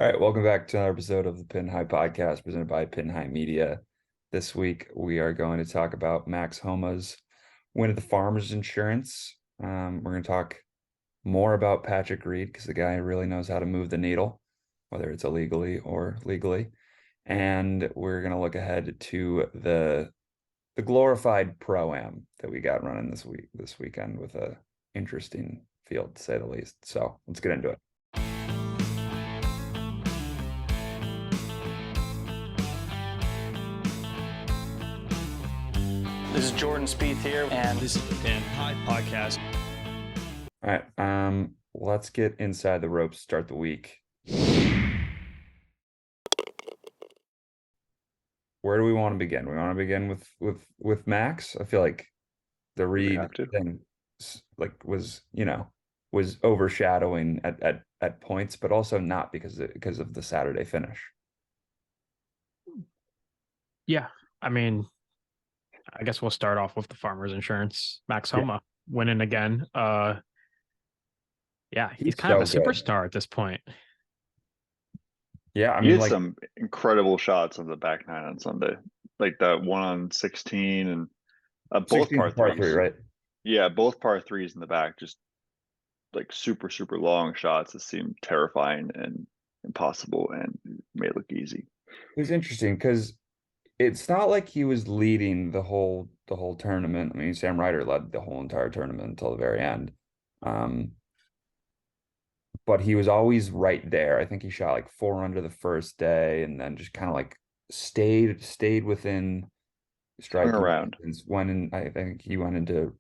All right, welcome back to another episode of the Pin High Podcast presented by Pin High Media. This week we are going to talk about Max Homa's win at the Farmers Insurance. We're going to talk more about Patrick Reed because the guy really knows how to move the needle, whether it's illegally or legally. And we're going to look ahead to the glorified Pro-Am that we got running this weekend with a interesting field, to say the least. So let's get into it. This is Jordan Spieth here, and this is the Pin High Podcast. All right, let's get inside the ropes, start the week. Where do we want to begin? We want to begin with Max. I feel like the Reed thing was overshadowing at points, but also not because of the Saturday finish. Yeah, I mean, I guess we'll start off with the Farmers Insurance. Max Homa winning again. Yeah, he's kind of a superstar at this point. Yeah, I mean, he had some incredible shots on the back nine on Sunday, like that one on 16 and both par threes, right? Yeah, both par threes in the back, just like super long shots that seemed terrifying and impossible and made it look easy. It was interesting because it's not like he was leading the whole tournament. I mean, Sam Ryder led the whole entire tournament until the very end. But he was always right there. I think he shot like 4 under the first day and then just kind of like stayed within striking around. I think he went into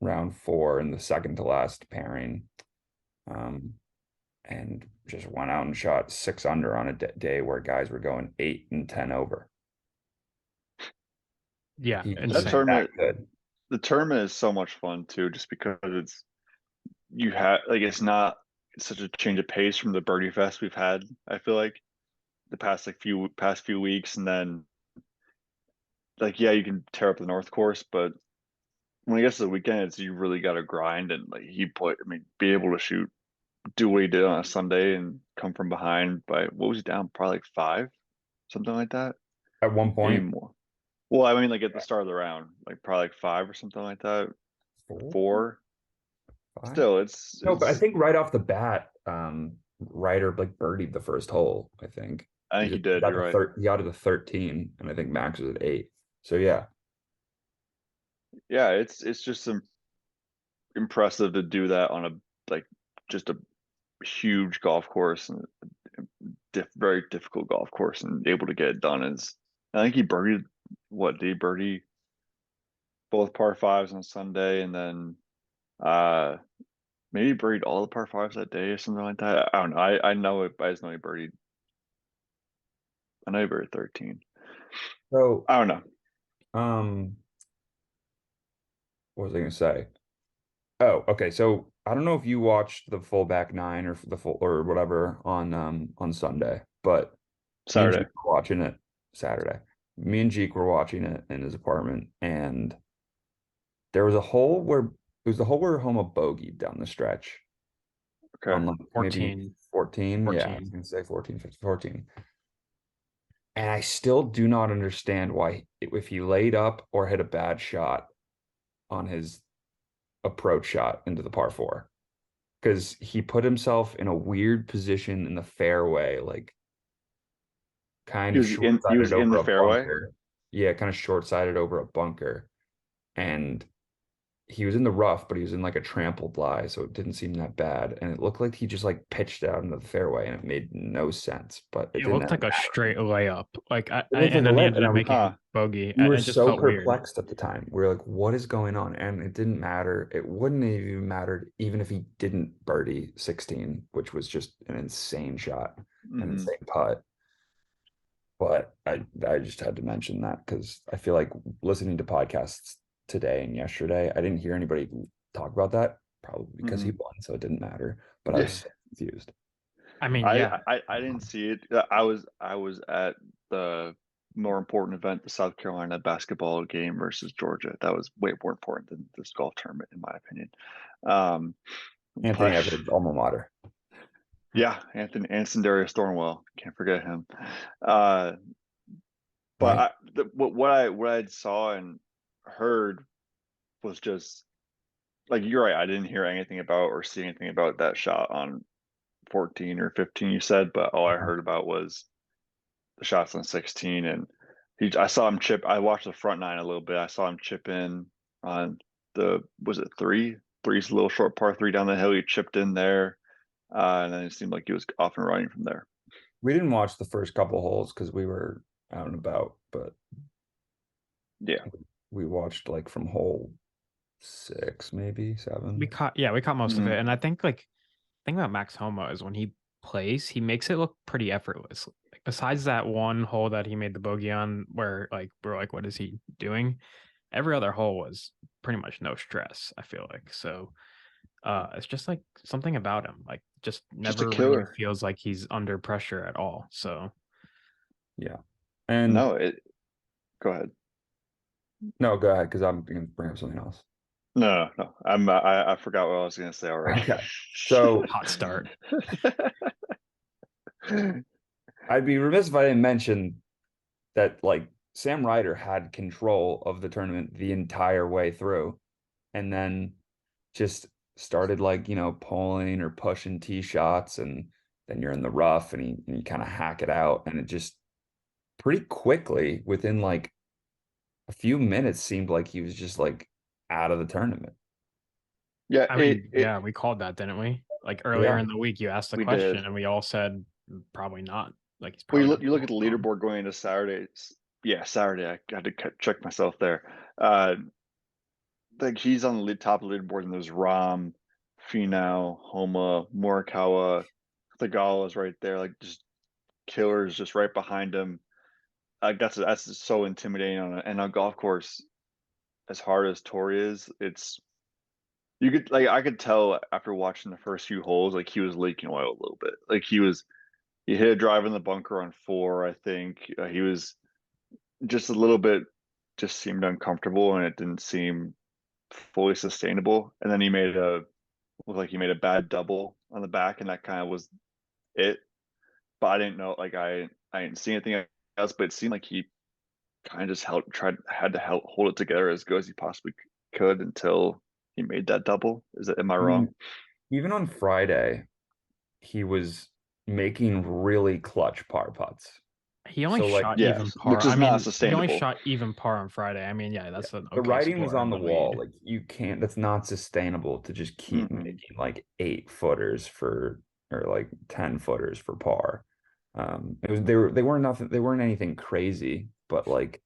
round 4 in the second to last pairing. And just went out and shot 6 under on a day where guys were going 8 and 10 over. Yeah, that tournament, the tournament is so much fun too, just because it's not such a change of pace from the birdie fest we've had. I feel like the past few weeks, and then you can tear up the North Course, but when it gets to the weekend, you really got to grind and be able to do what he did on a Sunday and come from behind by what was he down probably like 5, something like that at one point. Maybe more. Well, I mean, like at the start of the round, like probably like 5 or something like that. 4. 5? Still, it's no, but I think right off the bat, Ryder birdied the first hole. I think he did. You're right. He got to the 13, and I think Max was at 8. So yeah, it's just impressive to do that on just a huge golf course and very difficult golf course, and able to get it done. I think he birdied. What did he birdie? Both par 5s on Sunday, and then maybe birdied all the par 5s that day or something like that. I don't know. I know it. I just know he birdied. I know he birdied 13. So I don't know. What was I gonna say? Oh, okay. So I don't know if you watched the full back 9 or the full or whatever on Sunday, but Saturday watching it Saturday. Me and Jeek were watching it in his apartment, and there was a hole where Homa bogeyed down the stretch. Okay. On 14. 14. Yeah, I was gonna say 14, 15, 14. And I still do not understand why, if he laid up or hit a bad shot on his approach shot into the par 4, because he put himself in a weird position in the fairway, kind of short-sided. He was in the fairway. Bunker. Yeah, kind of short-sided over a bunker, and he was in the rough, but he was in a trampled lie, so it didn't seem that bad. And it looked like he just pitched out into the fairway, and it made no sense. But it looked like a straight layup. And then he ended up making bogey. We were so perplexed at the time. We were like, "What is going on?" And it didn't matter. It wouldn't have even mattered even if he didn't birdie 16, which was just an insane shot, an insane putt. But I just had to mention that because I feel like listening to podcasts today and yesterday, I didn't hear anybody talk about that, probably because he won, so it didn't matter. But I was so confused. I mean, I didn't see it. I was at the more important event, the South Carolina basketball game versus Georgia. That was way more important than this golf tournament, in my opinion. Anthony Edwards, alma mater. Yeah, Anson Darius Thornwell, can't forget him. But Right. what I saw and heard was just like, you're right. I didn't hear anything about or see anything about that shot on 14 or 15. You said, but all I Uh-huh. heard about was the shots on 16, and I saw him chip. I watched the front nine a little bit. I saw him chip in on was it three? Three's a little short par three down the hill. He chipped in there, and then it seemed like he was off and running from there. We didn't watch the first couple holes because we were out and about, but Yeah. we watched like from hole 6, maybe 7. We caught most of Mhm. it. And I think like thing about Max Homa is when he plays, he makes it look pretty effortless. Like, besides that one hole that he made the bogey on, where like we're like, what is he doing? Every other hole was pretty much no stress, I feel like. So it's just like something about him, like just Just a never really killer. feels like he's under pressure at all. So Yeah. And No, go ahead. no, go ahead because I'm going to bring up something else. No. I forgot what I was gonna say already. Okay. So hot start. I'd be remiss if I didn't mention that like Sam Ryder had control of the tournament the entire way through and then just started like, pulling or pushing tee shots and then you're in the rough and you kind of hack it out and it just pretty quickly within like a few minutes seemed like he was just like out of the tournament. Yeah, I mean, yeah, we called that, didn't we? Like earlier Yeah. in the week, you asked the we did. question, and we all said probably not. Like he's Well, probably you look at the not. leaderboard going into Saturday. Yeah, Saturday. I had to check myself there. Like he's on the top of the leaderboard, and there's Rom, Finau, Homa, Morikawa, Thagala is right there. Like just killers, just right behind him. Like that's so intimidating on a golf course as hard as Torrey is. It's you could like I could tell after watching the first few holes, like he was leaking oil a little bit. Like he hit a drive in the bunker on 4. I think he was just a little bit, just seemed uncomfortable, and it didn't seem fully sustainable. And then looked like he made a bad double on the back, and that kind of was it. But I didn't know, like I didn't see anything else. But it seemed like he kind of just had to help hold it together as good as he possibly could until he made that double. Am I I wrong? mean, even on Friday, he was making really clutch par putts. He only So like shot even Yes, par. which I is not mean, he only sustainable. shot even par on Friday. I mean, yeah, yeah, that's an the okay writing was score on in the the wall. lead. Like you can't, that's not sustainable to just keep Mm-mm. making like 8 footers or like 10 footers for par. It was they weren't anything crazy, but like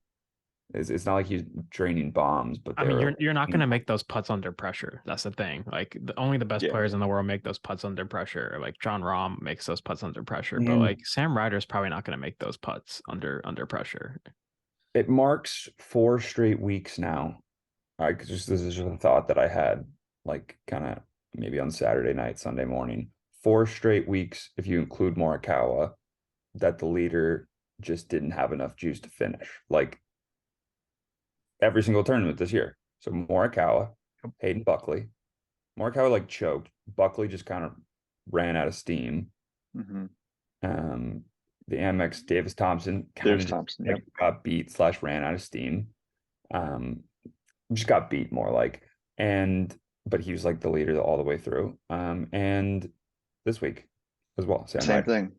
it's not like he's draining bombs, but I they mean, were you're not going like, to make those putts under pressure. That's the thing. Like only the best Yeah, players in the world make those putts under pressure. Like John Rahm makes those putts under pressure, but and like Sam Ryder's probably not going to make those putts under pressure. it marks 4 straight weeks now. This is just a thought that I had, like kind of maybe on Saturday night, Sunday morning. 4 straight weeks, if you include Morikawa, that the leader just didn't have enough juice to finish. Like every single tournament this year. So Morikawa, Hayden Buckley, Morikawa like choked. Buckley just kind of ran out of steam. mm-hmm. Um, the Amex Davis Thompson kind There's of just Thompson. like Yep. got beat slash ran out of steam. Um, just got beat more like, and but he was like the leader all the way through. And this week as well, Sam Same Ryder. thing.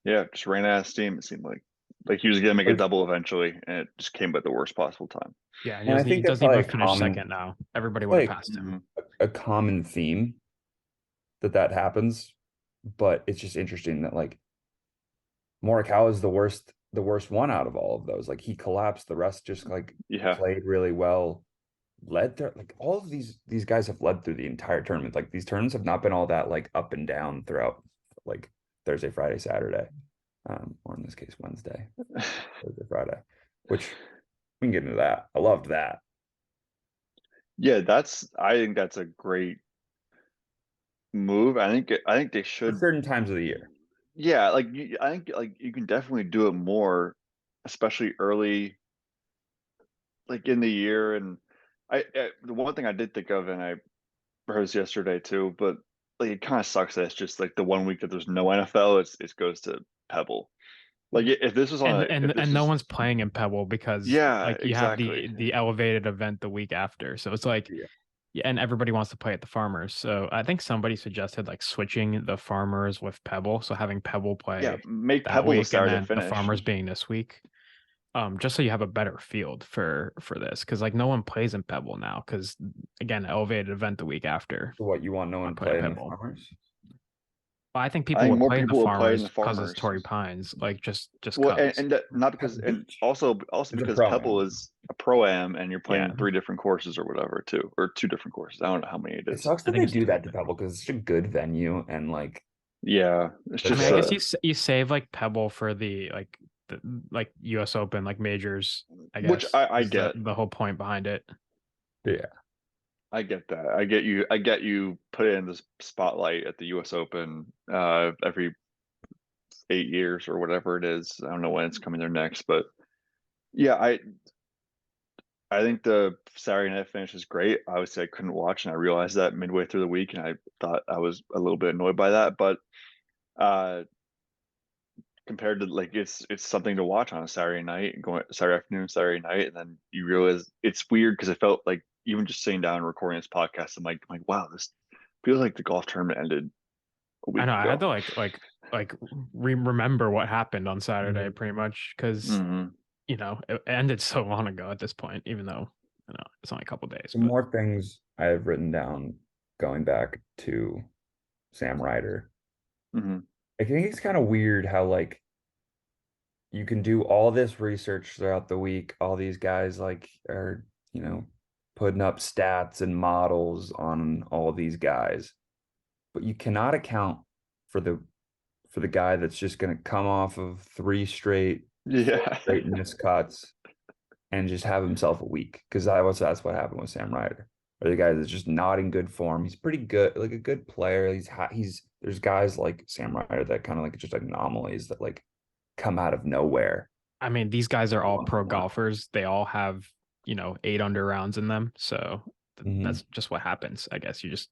Yeah, just ran out of steam. It seemed like he was gonna make a Like, double eventually, and it just came at the worst possible time. Yeah, and I he think that's doesn't probably even a finish common, second now. Everybody would have like passed him. a common theme that happens, but it's just interesting that like Morikawa is the worst one out of all of those. Like he collapsed, the rest just like Yeah, played really well, led there. Like all of these guys have led through the entire tournament. Like these tournaments have not been all that like up and down throughout like Thursday, Friday, Saturday, or in this case Wednesday, Thursday, Friday, which we can get into that. I loved that. yeah. I think that's a great move. I think they For should. certain times of the year. Yeah, I think like you can definitely do it more, especially early, like in the year. And the one thing I did think of, and I heard this yesterday too, but like it kind of sucks that it's just like the 1 week that there's no NFL, it goes to Pebble. Like if this was on And no one's playing in Pebble because yeah, like you have exactly. the elevated event the week after. So it's like Yeah. yeah, and everybody wants to play at the Farmers. So I think somebody suggested like switching the Farmers with Pebble. So having Pebble Yeah, play make that Pebble the week and Saturday then the finish. Farmers being this week. Just so you have a better field for this. Cause like no one plays in Pebble now. Cause again, elevated event the week after. So what you want no Want one to play at play in the Pebble. farmers? But I think I people think would more play in the people will play in the Farmers because it's Farmers. Torrey Pines. Like just Well, cause. and not because, Pebble and Beach. also It's a because Pebble pro-am. is a pro-am and you're Yeah. playing 3 different courses or whatever too, or 2 different courses. I don't know how many it It is. sucks I that think they it's do three. that to Pebble because it's such a good venue and like Yeah, it's I It's mean, just I like guess you save like Pebble for the like U.S. Open, like majors. I which guess I is get. the whole point behind it. yeah. I get that. I get you put it in the spotlight at the US Open every 8 years or whatever it is. I don't know when it's coming there next, but yeah, I think the Saturday night finish is great. Obviously, I couldn't watch, and I realized that midway through the week, and I thought I was a little bit annoyed by that. But uh, compared to like it's something to watch on a Saturday night, going Saturday afternoon, Saturday night, and then you realize it's weird because it felt like even just sitting down and recording this podcast, I'm like, wow, this feels like the golf tournament ended a I week know I had ago. to like remember what happened on Saturday Mhm. pretty much because Hmm. it ended so long ago at this point. Even though it's only a couple days, Some but more things I have written down going back to Sam Ryder. Hmm. I think it's kind of weird how like you can do all this research throughout the week. All these guys like are, putting up stats and models on all these guys, but you cannot account for the guy that's just going to come off of four Yeah. straight missed cuts and just have himself a week because that's what happened with Sam Ryder. Or the guy that's just not in good form. He's pretty good, like a good player. He's there's guys like Sam Ryder that kind of like just anomalies that like come out of nowhere. I mean these guys are all Once pro in a while. golfers. They all have 8 under rounds in them. So Mhm. that's just what happens. I guess you just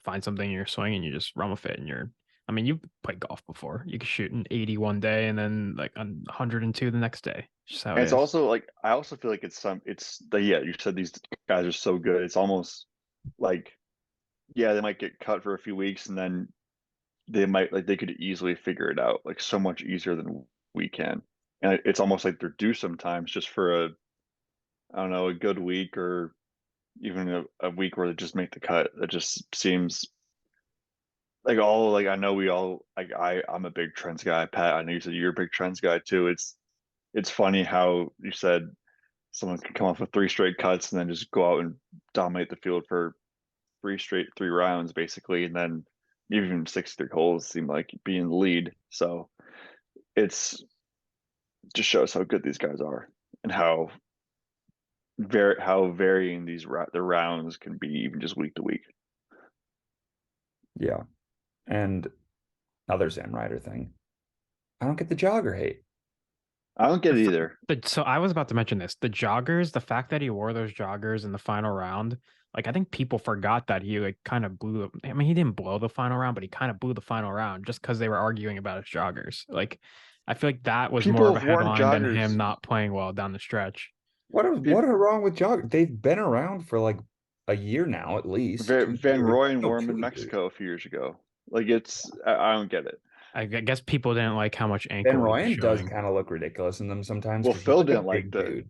find something in your swing and you just run with it. And I mean, you've played golf before. You can shoot an 80 one day and then like 102 the next day. It's just how And it it's is. also like I also feel like it's the yeah, you said these guys are so good. It's almost like yeah, they might get cut for a few weeks and then they could easily figure it out like so much easier than we can. And it's almost like they're due sometimes just for I don't know, a good week or even a week where they just make the cut. It just seems like I know we all like I'm a big trends guy, Pat. I know you said you're a big trends guy too. It's funny how you said someone can come off with 3 straight cuts and then just go out and dominate the field for 3 rounds basically, and then even 63 holes seem like being the lead. So it's just shows how good these guys are and how varying the rounds can be even just week to week. Yeah. And another Sam Ryder thing. I don't get the jogger hate. I don't get it either. So I was about to mention this. The joggers, the fact that he wore those joggers in the final round, like I think people forgot that he like kind of blew. I mean, he didn't blow the final round, but he kind of blew the final round just because they were arguing about his joggers. Like, I feel like that was more People of a have worn headline than him joggers. not playing well down the stretch. What are wrong with joggers? They've been around for like a year now, at least Van 2 years. Royen Oh, wore them in 2 years. Mexico a few years ago. Like I don't get it. I guess people didn't like how much Ben ankle he was Royen does showing. kind of look ridiculous in them sometimes Well, because he's Phil like a didn't like big the dude.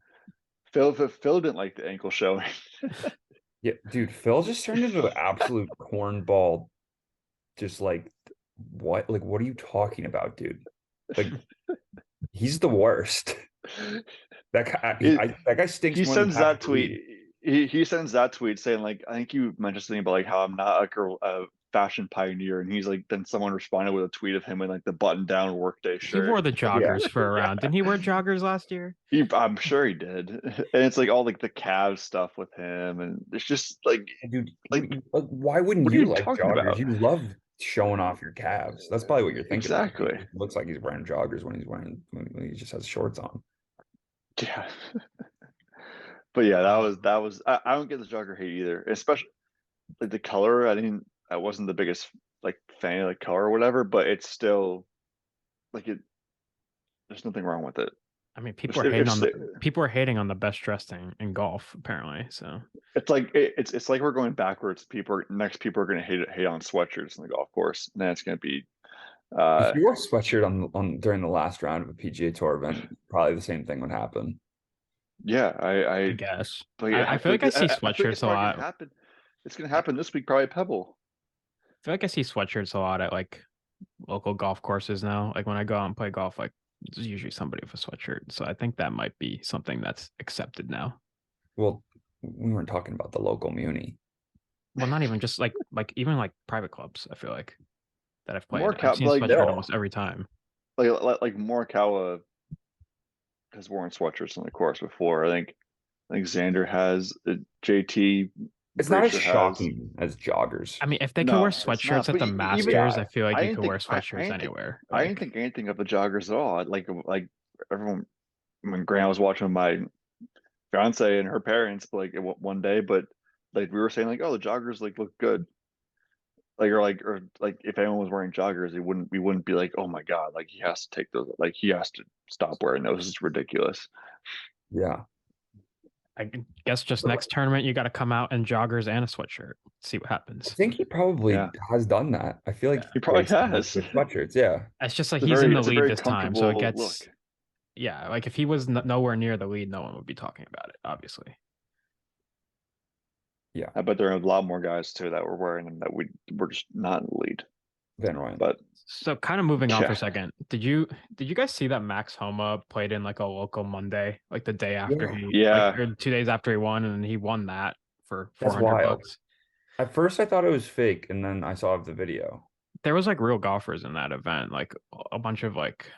Phil didn't like the ankle showing. Yeah, dude, Phil just turned into an absolute cornball. Just like what? Like, what are you talking about, dude? Like, he's the worst. That guy, It, that guy stinks he more than sends Patrick that tweet. Reed. He sends that tweet saying like I think you mentioned something about like how I'm not like a fashion pioneer, and he's like then someone responded with a tweet of him in like the button down workday He shirt. wore the Yeah, joggers for a Yeah, round. Didn't he wear joggers last year? I'm sure he did, and it's like all like the Cavs stuff with him, and it's just dude, like like, why wouldn't what are you you like talking joggers? about? You love showing off your calves. That's probably what you're thinking of. He Exactly. looks like he's wearing joggers when he just has shorts on. Yeah. But yeah, Um, that was I don't get the jogger hate either, especially like the color. I wasn't the biggest like fan like color or whatever, but it's still like it. There's nothing wrong with it. I mean, It's, it's, people are hating on the best dressed in golf apparently. So it's like it's like we're going backwards. People are going to hate on sweatshirts in the golf course, and then it's going to be If you wore a sweatshirt on during the last round of a PGA Tour event, probably the same thing would happen. yeah. I guess Like I feel like I see sweatshirts a lot. Happen. It's going to happen this week, probably at Pebble. I feel like I see sweatshirts a lot at like local golf courses now. Like when I go out and play golf, like there's usually somebody with a sweatshirt. So I think that might be something that's accepted now. Well, we weren't talking about the local muni. Well, not even just like even like private clubs. I feel like that I've played. Morikawa, I've seen like, sweatshirt almost every time. Like Morikawa has worn sweatshirts on the course before. I think Xander has. JT. It's not as shocking as joggers. I mean, if they could wear sweatshirts at the Masters, I feel like you could wear sweatshirts anywhere. I didn't think anything of the joggers at all. Like everyone, when Grant was watching my fiance and her parents like one day, but like we were saying like, oh, the joggers like look good. Or if anyone was wearing joggers, we wouldn't be like, oh my god, like he has to take those, like he has to stop wearing those. It's ridiculous. Yeah. I guess just next tournament you got to come out in joggers and a sweatshirt. See what happens. I think he probably has done that. I feel like he probably has sweatshirts. Yeah, it's just like he's in the lead this time, so it gets look. Yeah, like if he was nowhere near the lead, no one would be talking about it, obviously. Yeah, I bet there are a lot more guys too that were wearing them that we're just not in the lead. Van Ryn. But so kind of moving on for a second, did you guys see that Max Homa played in like a local Monday, like the day after or 2 days after he won, and he won that for $400? At first I thought it was fake, and then I saw the video. There was like real golfers in that event, like a bunch of like,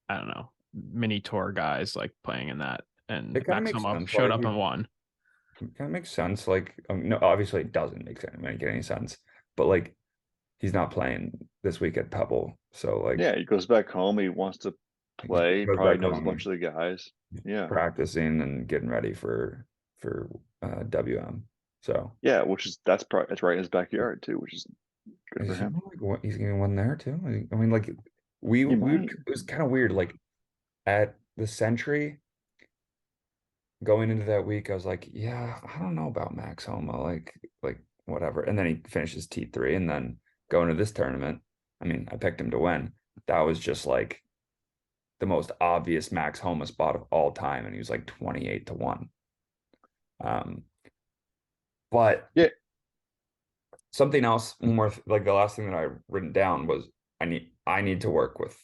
I don't know, mini tour guys like playing in that, and Max Homa showed up and won. It kind of makes sense. Like, no, obviously it doesn't make any sense, but like he's not playing this week at Pebble, so like he goes back home. He wants to play. He probably knows a bunch of the guys. Yeah, practicing and getting ready for WM. So yeah, that's right in his backyard too, which is good for him. Like, he's gonna win there too. I mean, like it was kind of weird. Like at the Century, going into that week, I was like, yeah, I don't know about Max Homa, like whatever. And then he finishes T3, and then going to this tournament, I mean, I picked him to win. That was just like the most obvious Max Homa spot of all time, and he was like 28-1. But yeah, something else more like the last thing that I written down was I need to work with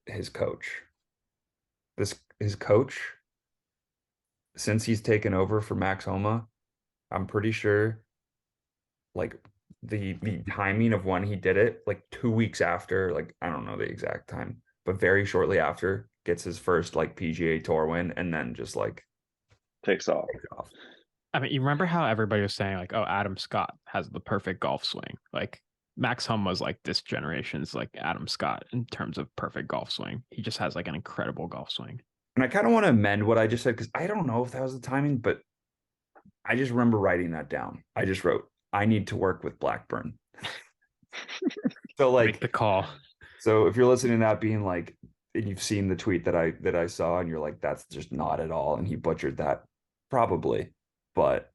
his coach. His coach, since he's taken over for Max Homa, I'm pretty sure like the timing of when he did it, like 2 weeks after, like I don't know the exact time, but very shortly after, gets his first like PGA Tour win, and then just like takes off. I mean, you remember how everybody was saying like, oh, Adam Scott has the perfect golf swing. Like Max Homa was like this generation's like Adam Scott in terms of perfect golf swing. He just has like an incredible golf swing. And I kind of want to amend what I just said, because I don't know if that was the timing, but I just remember writing that down. I just wrote, I need to work with Blackburn. So like make the call. So if you're listening to that being like, and you've seen the tweet that I saw, and you're like, that's just not at all, and he butchered that, probably. But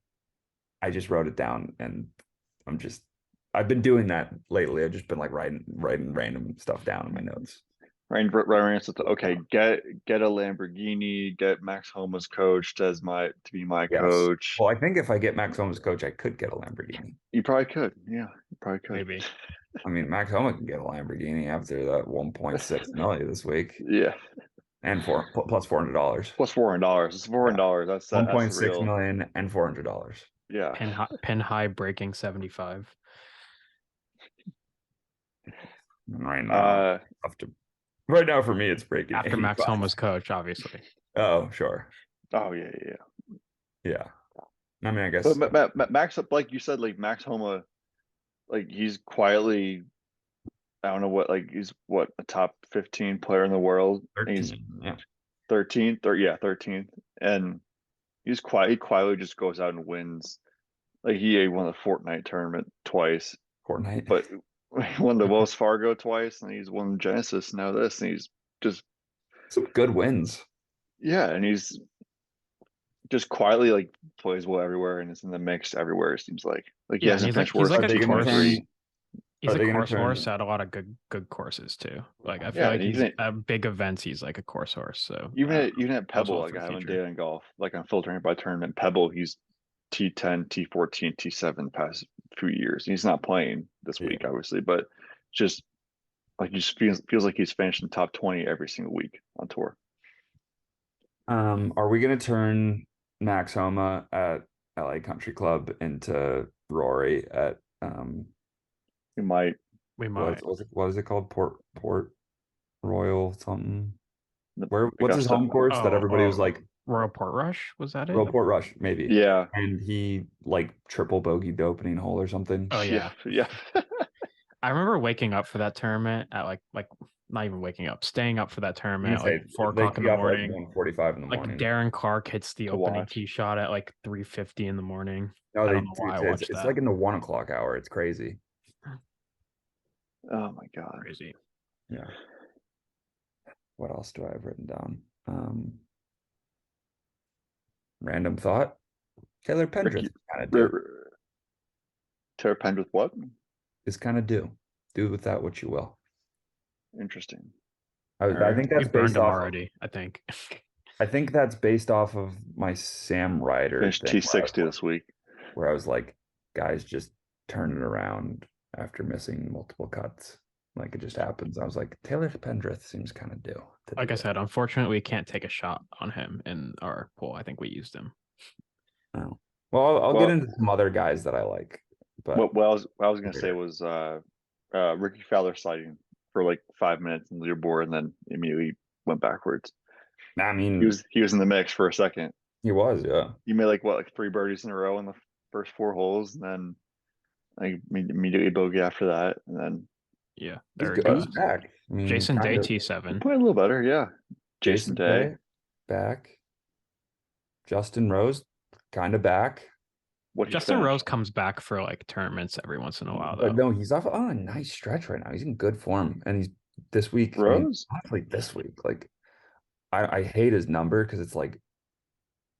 I just wrote it down, and I've been doing that lately. I've just been like writing random stuff down in my notes. Right, okay, get a Lamborghini, get Max Homa's coach to be my coach. Well, I think if I get Max Homa's coach, I could get a Lamborghini. You probably could. Yeah, you probably could. Maybe. I mean, Max Homa can get a Lamborghini after that 1.6 million this week. Yeah. And plus $400. Plus $400. It's $400. That's 1.6 million and $400. Yeah. Pin high breaking 75. Right now, right now for me, it's breaking after 85. Max Homa's coach, obviously. Oh, sure. Oh yeah. I mean, I guess. But Max, like you said, like Max Homa, like he's quietly, I don't know what, like he's a top 15 player in the world. 13, he's yeah. 13th, and he quietly just goes out and wins like he won the Fortnite tournament twice, Fortnite. but he won the Wells Fargo twice, and he's won Genesis now this, and he's just Some good wins. yeah, and he's just quietly like plays well everywhere and is in the mix everywhere. It seems like he Yeah, and hasn't he's like finished he's worse like than a they gonna course. T23. He's Are a they gonna course horse turn? at a lot of good courses too. Like I feel Yeah, like and he's even at big events. He's like a course horse. So even at bodes Pebble, well like for I the haven't future. dated in golf, like I'm filtering by tournament. Pebble, he's T10, T14, T7 the past few years. He's not playing this Yeah. week, obviously, but just like he just feels like he's finishing top 20 every single week on tour. Are we gonna turn Max Homa at LA Country Club into Rory at He might. We might. what is it called? Port Royal something. The What's his Augusta. home course that everybody was like Royal Port Rush, was that it? Royal Port Rush, maybe. Yeah. And he like triple bogeyed the opening hole or something. Oh yeah. Yeah. I remember waking up for that tournament at like not even waking up, staying up for that tournament at like 4 o'clock in the morning. 1:45 in the Like morning. Darren Clark hits the To opening watch. tee shot at like 3:50 in the morning. No, I don't know why I watched it's that. like in the 1 o'clock hour. It's crazy. Oh my God. Crazy. Yeah. What else do I have written down? Random thought. Taylor Pendrith kind of do. Taylor Pendrith what? Is kind of do. Do with that what you will. Interesting. I think We that's burned based him off. already, I think. I think that's based off of my Sam Ryder Finished thing T60 this week. where I was like, guys just turn it around after missing multiple cuts. Like it just happens. I was like, Taylor Pendrith seems kind of due. Like I said, unfortunately, we can't take a shot on him in our pool. I think we used him. Oh. Well, I'll get into some other guys that I like. But what I was gonna say was Ricky Fowler sliding for like 5 minutes in the leaderboard and then immediately went backwards. I mean, he was in the mix for a second. He was, yeah. He made like 3 birdies in a row in the first 4 holes, and then like immediately bogey after that, and then yeah, there he goes back. I mean, Jason Day T7 played a little better, yeah. Jason Day back. Justin Rose kind of back. Justin Rose comes back for like tournaments every once in a while, though. But no, he's off on a nice stretch right now. He's in good form, and he's this week. Rose, like this week, like I hate his number because it's like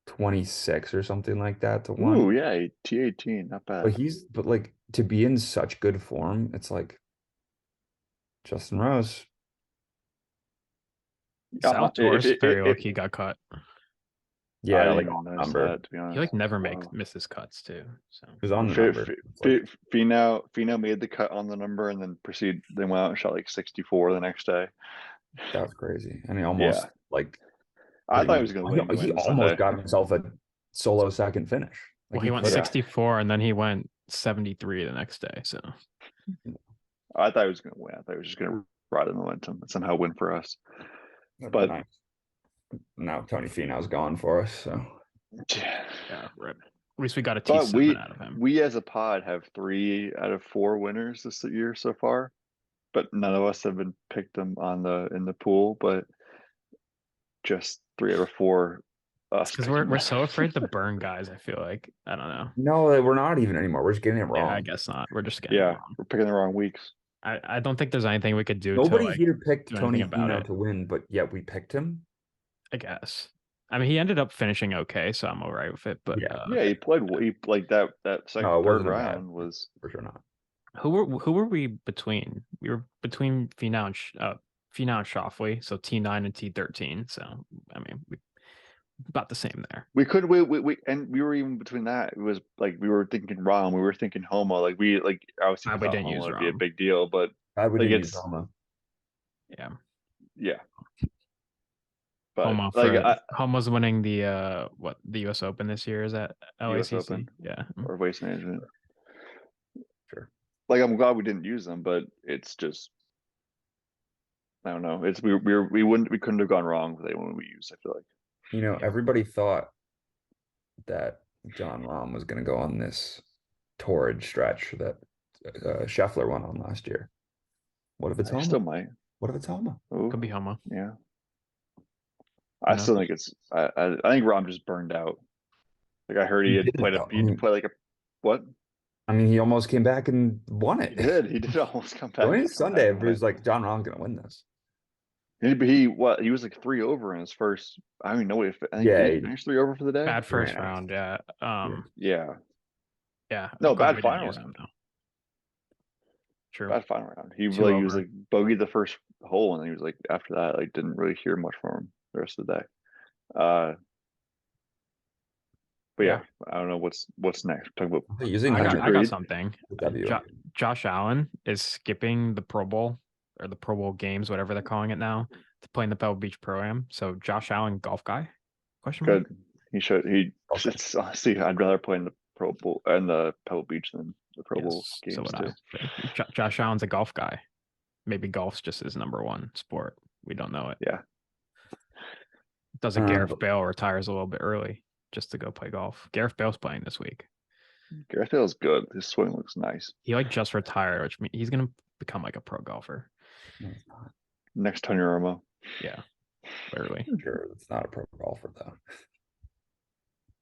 26 or something like that to 1. Ooh, yeah, T18, not bad. But like to be in such good form, it's like Justin Rose. South Tours, very low key got cut. Yeah, like on the number. That, to be honest. He like never misses cuts too. So it was on the number. Finau made the cut on the number and then went out and shot like 64 the next day. That was crazy. And he almost like I thought he was gonna win. He almost got himself a solo second finish. Like he went 64 and then he went 73 the next day. So I thought he was gonna win. I thought he was just gonna ride the momentum and somehow win for us. But now Tony Finau's gone for us, so yeah, right. At least we got a T7 out of him. We as a pod have 3 out of 4 winners this year so far, but none of us have been picked them in the pool, but just 3 out of 4 us. Because we're so afraid to burn guys, I feel like. I don't know. No, we're not even anymore. We're just getting it wrong. Yeah, I guess not. We're just getting it wrong. We're picking the wrong weeks. I don't think there's anything we could do. Nobody here picked Tony Finau to win, but yet we picked him. I guess. I mean, he ended up finishing okay, so I'm all right with it. But he played. He like that second third round was for sure not. Who were we between? We were between Finau and Schauffele, so T9 and T13. So I mean, about the same there. We and we were even between that. It was like we were thinking Rahm, we were thinking Homa. Like obviously we didn't use Homa would Rahm. be a big deal, but I would use Homa. Yeah. But Homa Homa's winning the the US Open this year, is that LACC? US Open, yeah, or Waste Management. Sure. Like I'm glad we didn't use them, but it's just I don't know. It's we couldn't have gone wrong with anyone we used. I feel like everybody thought that John Rahm was going to go on this torrid stretch that Scheffler went on last year. What if it's Homa? Still might. What if it's Homa? Could be Homa. Yeah. I still think it's. I think Rahm just burned out. Like I heard he had played like a What? I mean, he almost came back and won it. He did almost come back. Going come Sunday, back and everybody was win. like, John Rahm's gonna win this. He was like 3 over in his first. I don't even know what I think Yeah, did he finish 3 over for the day? Bad first Yeah. round, yeah. Yeah. Yeah. No, glad bad we didn't final use him round. though. True. Bad final round. He 2 was over. like bogeyed the first hole, and he was like after that, like didn't really hear much from him the rest of the day. But yeah, I don't know what's next. Talk about Using I him got as something. the W. Josh Allen is skipping the Pro Bowl or the Pro Bowl games, whatever they're calling it now, to play in the Pebble Beach Pro-Am. So Josh Allen, golf guy? Question mark. good. He should. Okay. It's honestly, I'd rather play in the Pro Bowl and the Pebble Beach than the Pro Bowl Yes. So games would too. I. Josh Allen's a golf guy. Maybe golf's just his number one sport. We don't know it. Yeah. Doesn't Gareth Bale retires a little bit early just to go play golf? Gareth Bale's playing this week. Gareth Bale's good. His swing looks nice. He like just retired, which means he's gonna become like a pro golfer. No, it's not. Next Tony Romo. Yeah, literally. Sure, it's not a pro golfer though.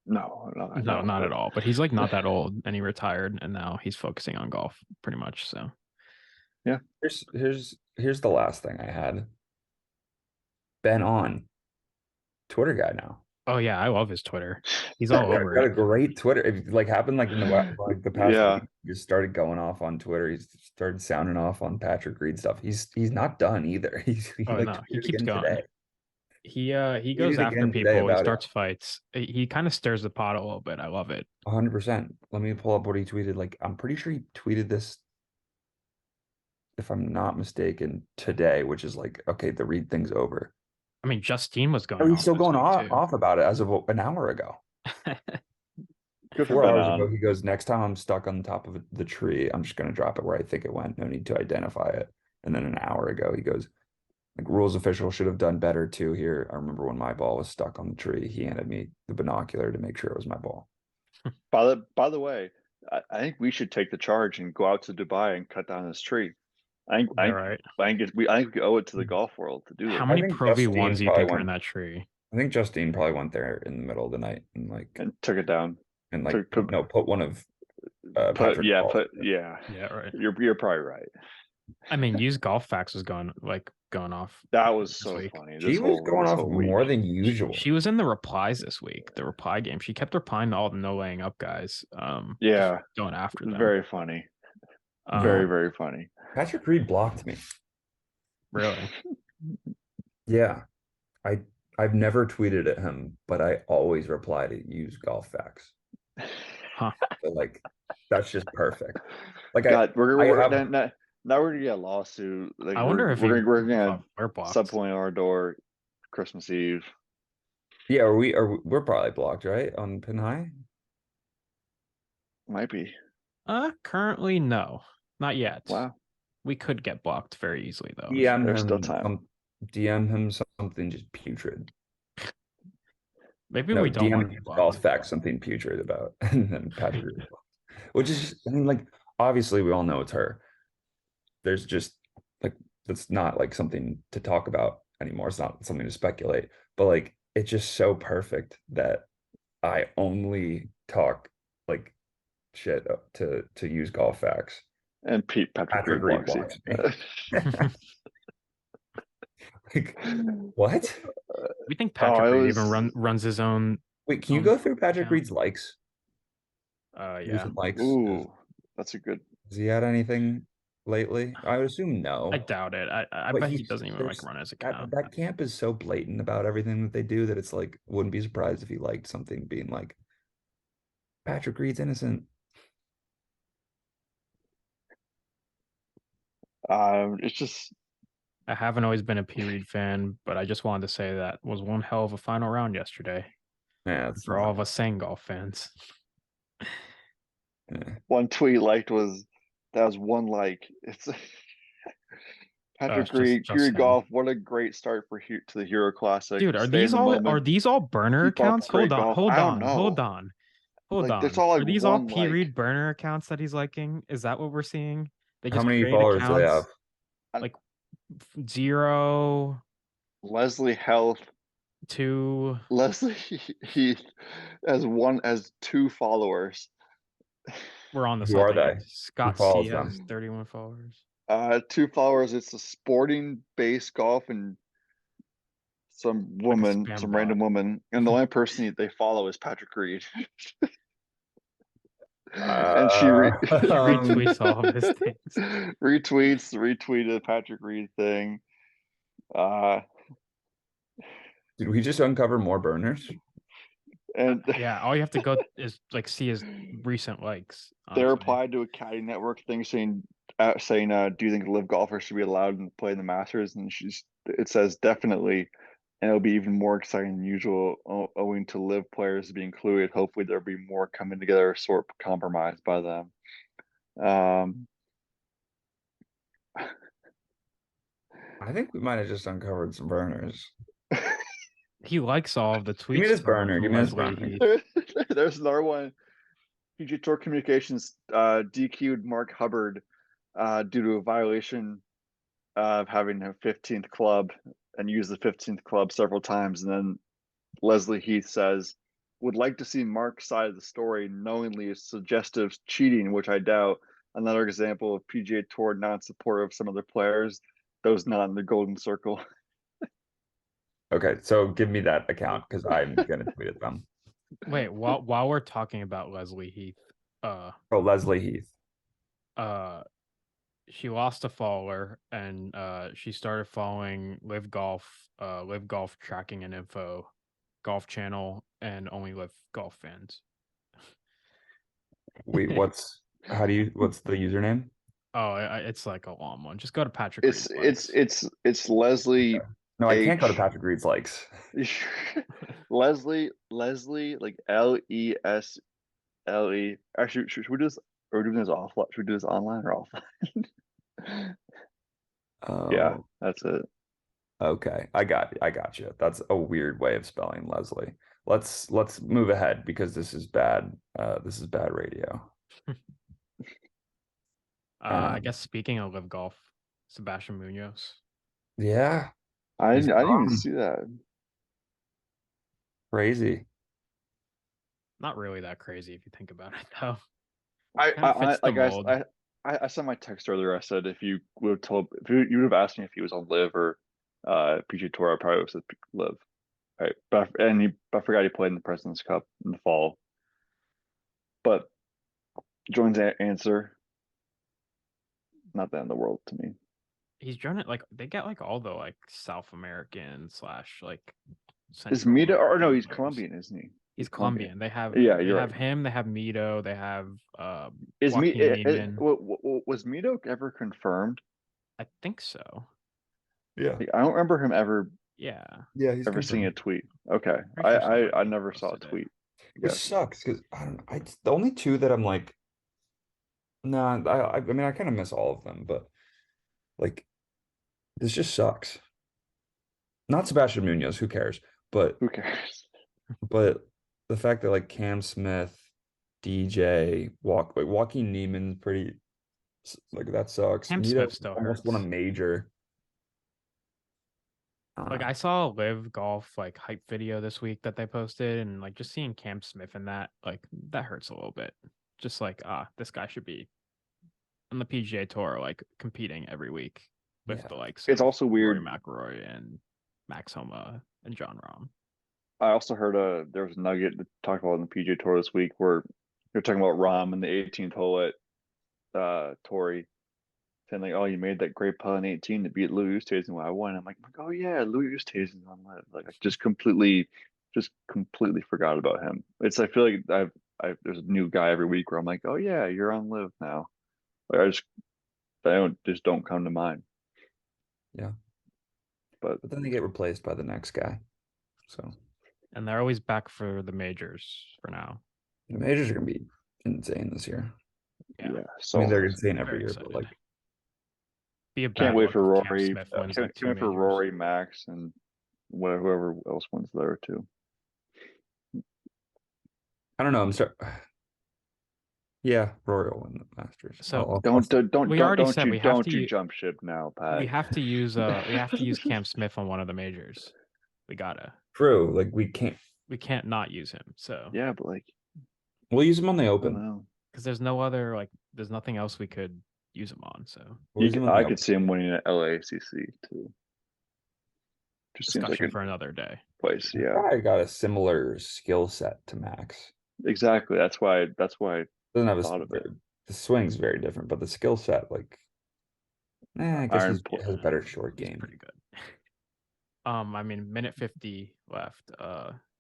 No, Not at all. But he's like not that old, and he retired, and now he's focusing on golf pretty much. So Here's the last thing I had. Ben on Twitter guy now. oh yeah, I love his Twitter. He's all over got it. a great Twitter. It like happened like in the like the past Yeah. week. He just started going off on Twitter. He started sounding off on Patrick Reed stuff. He's not done either. He Oh like no, he tweeted keeps again going. today. He goes Tweeted after again today people. He about it. starts fights. He kind of stirs the pot a little bit. I love it. 100%. Let me pull up what he tweeted. Like I'm pretty sure he tweeted this, if I'm not mistaken, today, which is like, okay, the Reed thing's over. I mean, Justine was Oh, going he's off still this going week, off about it as of an hour ago. Good for 4 Ben hours on. ago, he goes, next time I'm stuck on the top of the tree, I'm just going to drop it where I think it went. No need to identify it. And then an hour ago, he goes, like, rules official should have done better too here. I remember when my ball was stuck on the tree, he handed me the binocular to make sure it was my ball. By the way, I think we should take the charge and go out to Dubai and cut down this tree. I think right. I think we owe it to the golf world to do How this. many think Pro V1s Justine do you probably think are went- in that tree? I think Justine probably went there in the middle of the night and And took it down. put one of Put Patrick yeah, Ball's put in. yeah. Yeah, right. You're probably right. I mean, used golf facts was going off. That was this so week. funny. She was going this off whole more week. than usual. She was in the replies this week, the reply game. She kept replying to all the no laying up guys. Yeah, just going after them. very funny. Um, Very funny. Patrick Reed blocked me. Really. Yeah. I've never tweeted at him, but I always reply to use golf facts. Huh. So like that's just perfect. Like God, now we're gonna get a lawsuit. Like I wonder if we're gonna we're blocked. subpoena our door Christmas Eve. yeah, we're probably blocked, right? On Pin High? Might be. Currently no, not yet. Wow. We could get blocked very easily though. There's still time. DM him something just putrid. Maybe No, we don't want DM to get blocked. golf facts something putrid about, and then Patrick Reed blocked. Which is, I mean, like obviously we all know it's her. There's just like that's not like something to talk about anymore. It's not something to speculate, but like it's just so perfect that I only talk like shit to use golf facts. And Patrick Reed blocks me. you. Like, what? We think Patrick Reed was- even runs his own. Wait, can you go through Patrick account. Reed's likes? Yeah. Recent likes. Ooh, that's a good. Has he had anything lately? I would assume no. I doubt it. I But bet he doesn't even like there's- run his account. That camp is so blatant about everything that they do that it's like wouldn't be surprised if he liked something being like Patrick Reed's innocent. It's just I haven't always been a P Reed fan, but I just wanted to say that was one hell of a final round yesterday Yeah, it's for all of us Sang golf fans. yeah. one tweet liked was that was one like it's Patrick it's Reed, just Pure him. Golf. What a great start to the Hero Classic. Dude, are Stay these in the all moment. burner Keep up accounts? great Hold on, golf. hold I don't on, know. hold on, hold Like, on. there's all, like, Are these all one, P Reed like- burner accounts that he's liking? Is that what we're seeing? They How just many create followers do they have? accounts, like 0, Leslie Health, 2. Leslie Heath has 2 followers. We're on the Who are Salty they? Hands. Scott follows C them? has 31 followers. 2 followers. It's a sporting base golf and some Like a woman, spam some bot. random woman, and the only person they follow is Patrick Reed. And she She retweets all of his things. retweeted Patrick Reed thing. Did we just uncover more burners? And Yeah, all you have to go is like see his recent likes. they Honestly. replied to a Caddy Network thing saying, do you think live golfers should be allowed to play in the Masters? And it says definitely, and it'll be even more exciting than usual, owing to live players being included. Hopefully, there'll be more coming together, sort of compromised by them. I think we might have just uncovered some burners. He likes all of the tweets. Give me this from burner. Give me this Leslie burner. Heath. There's another one. PGA Tour Communications DQ'd Mark Hubbard due to a violation of having a 15th club and used the 15th club several times. And then Leslie Heath says, would like to see Mark's side of the story. Knowingly is suggestive cheating, which I doubt. Another example of PGA Tour not supportive of some of their players, those not in the golden circle. Okay, so give me that account because I'm gonna tweet at them. Wait, while we're talking about Leslie Heath, Leslie Heath. She lost a follower and she started following Live Golf tracking and info, Golf Channel, and only Live Golf fans. Wait, what's the username? Oh, it's like a long one. Just go to Patrick. It's Leslie. No, I can't go to Patrick Reed's likes. Leslie, like LESLE. Actually, should we do this? Are we doing this offline? Should we do this online or offline? Yeah, that's it. Okay, I got you. That's a weird way of spelling Leslie. Let's move ahead because this is bad. This is bad radio. I guess speaking of Live Golf, Sebastian Munoz. Yeah, I didn't even see that. Crazy. Not really that crazy if you think about it, though. I sent my text earlier. I said if you would have asked me if he was on Live or PGA Tour, I probably would have said Live. Right, but I forgot he played in the President's Cup in the fall. But Jordan's answer, not that in the world to me. He's joined it like they get like all the like South American / like. Is Mito or no? He's Colombian, isn't he? He's Colombian. They have him. They have Mito. They have was Mito ever confirmed? I think so. Yeah, I don't remember him ever. Yeah, he's ever seeing a tweet. Okay, I never saw a tweet. Which sucks because I don't know. It's the only two that I'm like, nah. I mean, I kind of miss all of them, but like, this just sucks. Not Sebastian Munoz. Who cares? But who cares? But the fact that like Cam Smith, DJ, Joaquin Neiman, pretty like that sucks. Cam Smith still almost won a major. Like I saw a Live Golf like hype video this week that they posted, and like just seeing Cam Smith in that, like that hurts a little bit. Just like this guy should be on the PGA Tour, like competing every week with the likes. It's also weird. Rory McIlroy and Max Homa and John Rahm. I also heard there was a nugget to talk about on the PGA Tour this week where they're talking about Rahm and the 18th hole at Torrey, saying like, "Oh, you made that great putt on 18 to beat Louis Oosthuizen when I won." I'm like, "Oh yeah, Louis Oosthuizen's on Live." Like I just completely forgot about him. I feel like there's a new guy every week where I'm like, "Oh yeah, you're on Live now." Like they don't come to mind. Yeah, but then they get replaced by the next guy. So. And they're always back for the majors for now. The majors are gonna be insane this year. Yeah. So I mean, they're insane every year, but like, can't wait for Rory. Can't wait for Rory, Max, and whoever else wins there too. I don't know. Yeah, Rory will win the Masters. So don't you jump ship now, Pat. We have to use Cam Smith on one of the majors. We gotta. True. Like we can't not use him. So yeah, but like we'll use him on the Open. because there's no other there's nothing else we could use him on. So I could see him winning at LACC too. Just seems like discussion a for another day. place. Yeah, Probably got a similar skill set to Max. exactly. That's why Doesn't have thought of it. the swing's very different, but the skill set, like, I guess Iron he has a better short He's game. pretty good. I mean, minute 50 left.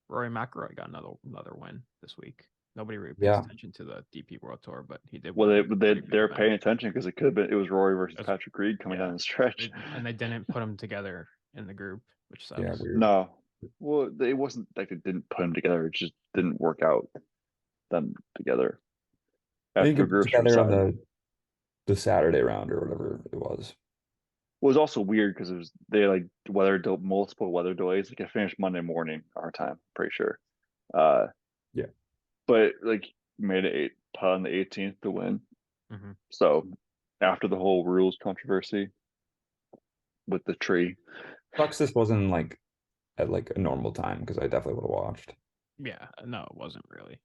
Rory McIlroy got another win this week. Nobody really pays attention to the DP World Tour, but he did. Well, win a pretty big they're event. paying attention because it could have been it was Rory versus Patrick Reed coming down the stretch, and they didn't put them together in the group, which sucks. Yeah, weird. No, well, it wasn't like they didn't put them together. It just didn't work out them together. They After could put groups were together on decided. the Saturday round or whatever it was. It was also weird because it was they like multiple weather delays. Like I finished Monday morning our time, pretty sure. Yeah. But like made it putt on the 18th to win. Mm-hmm. So after the whole rules controversy with the tree, Sucks this wasn't like at like a normal time because I definitely would have watched. Yeah, no, it wasn't really.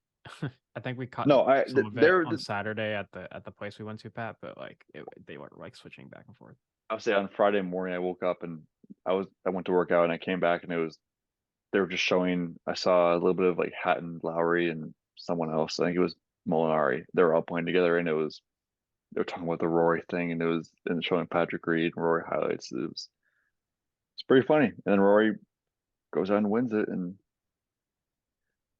I think we caught No, some of it on Saturday at the place we went to, Pat. But like they were like switching back and forth. I would say on Friday morning I woke up and I went to work out and I came back and they were just showing. I saw a little bit of like Hatton, Lowry, and someone else. I think it was Molinari. They were all playing together and they were talking about the Rory thing and showing Patrick Reed and Rory highlights. It's pretty funny. And then Rory goes out and wins it, and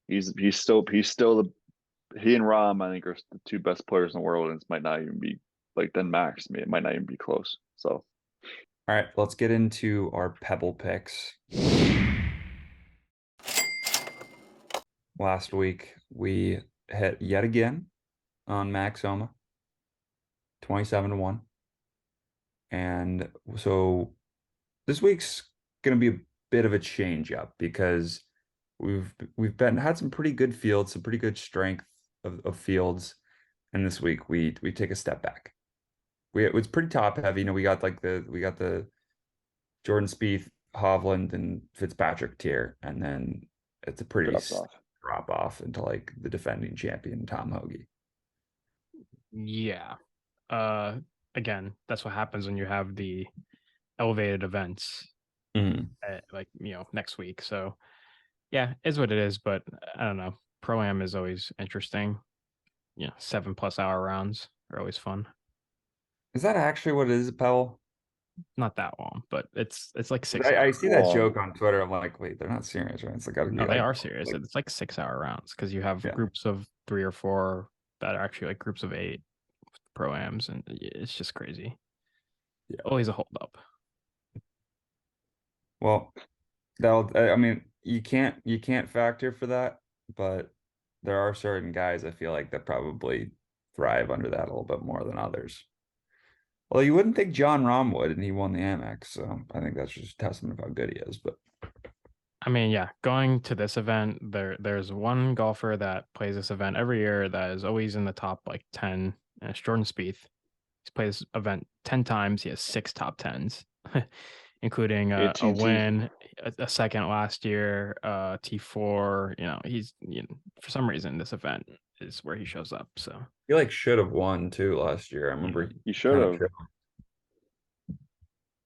he's still he and Rahm, I think, are the two best players in the world, and it might not even be like then Max. I mean, it might not even be close. So, all right, let's get into our Pebble picks. Last week we hit yet again on Max Homa, 27-1, and so this week's gonna be a bit of a change up because we've had some pretty good fields, some pretty good strength of fields, and this week we take a step back. It was pretty top heavy. You know, we got the Jordan Spieth, Hovland, and Fitzpatrick tier, and then it's a pretty drop off into like the defending champion Tom Hoge. Yeah. Again, that's what happens when you have the elevated events like next week. So yeah, is what it is, but I don't know. Pro-Am is always interesting. 7+ hour rounds are always fun. Is that actually what it is, Pebble? Not that long, but it's like 6 I hours. see that joke on Twitter. I'm like, wait, they're not serious, right? It's like, No, they are serious. It's like 6 hour rounds because you have groups of 3 or 4 that are actually like groups of 8 Pro-Ams, and it's just crazy. Yeah, always a hold up. Well, I mean, you can't factor for that, but there are certain guys I feel like that probably thrive under that a little bit more than others. Well, you wouldn't think John Rahm would, and he won the Amex, so I think that's just a testament of how good he is. But I mean, yeah, going to this event, there's one golfer that plays this event every year that is always in the top like 10, and it's Jordan Spieth. He's played this event 10 times. He has 6 top 10s, including a win, a second last year, T4. He's for some reason this event is where he shows up. So he like should have won too last year. I remember he should have.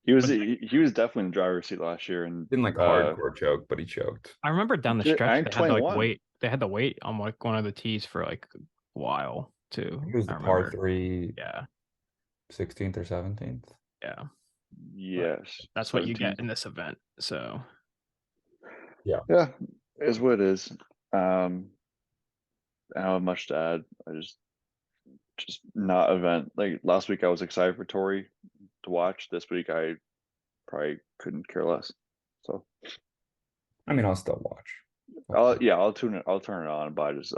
He was definitely in the driver's seat last year and didn't like hardcore choke, but he choked. I remember down the stretch they had to wait on like one of the tees for like a while too. It was the par 3, 16th or 17th. Yeah. Yes. But that's 17th. What you get in this event. So yeah, is what it is. I don't have much to add. I just not event. Like last week I was excited for Torrey to watch. This week I probably couldn't care less. So I mean, I'll still watch. I'll turn it on, but it's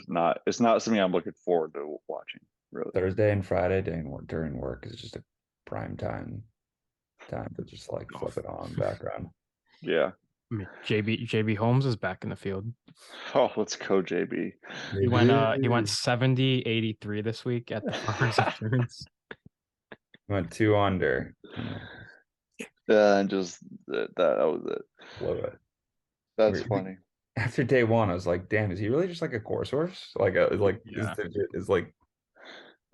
not something I'm looking forward to watching, really. Thursday and Friday during work is just a prime time to just like flip it on background. Yeah. I mean, JB Holmes is back in the field. Oh, let's go, JB. He went 70-83 this week at the Farmers Insurance. Went 2 under. Yeah, and just that was it. Blew it. That's funny. after day one, I was like, damn, is he really just like a course horse? Like, Yeah. is like,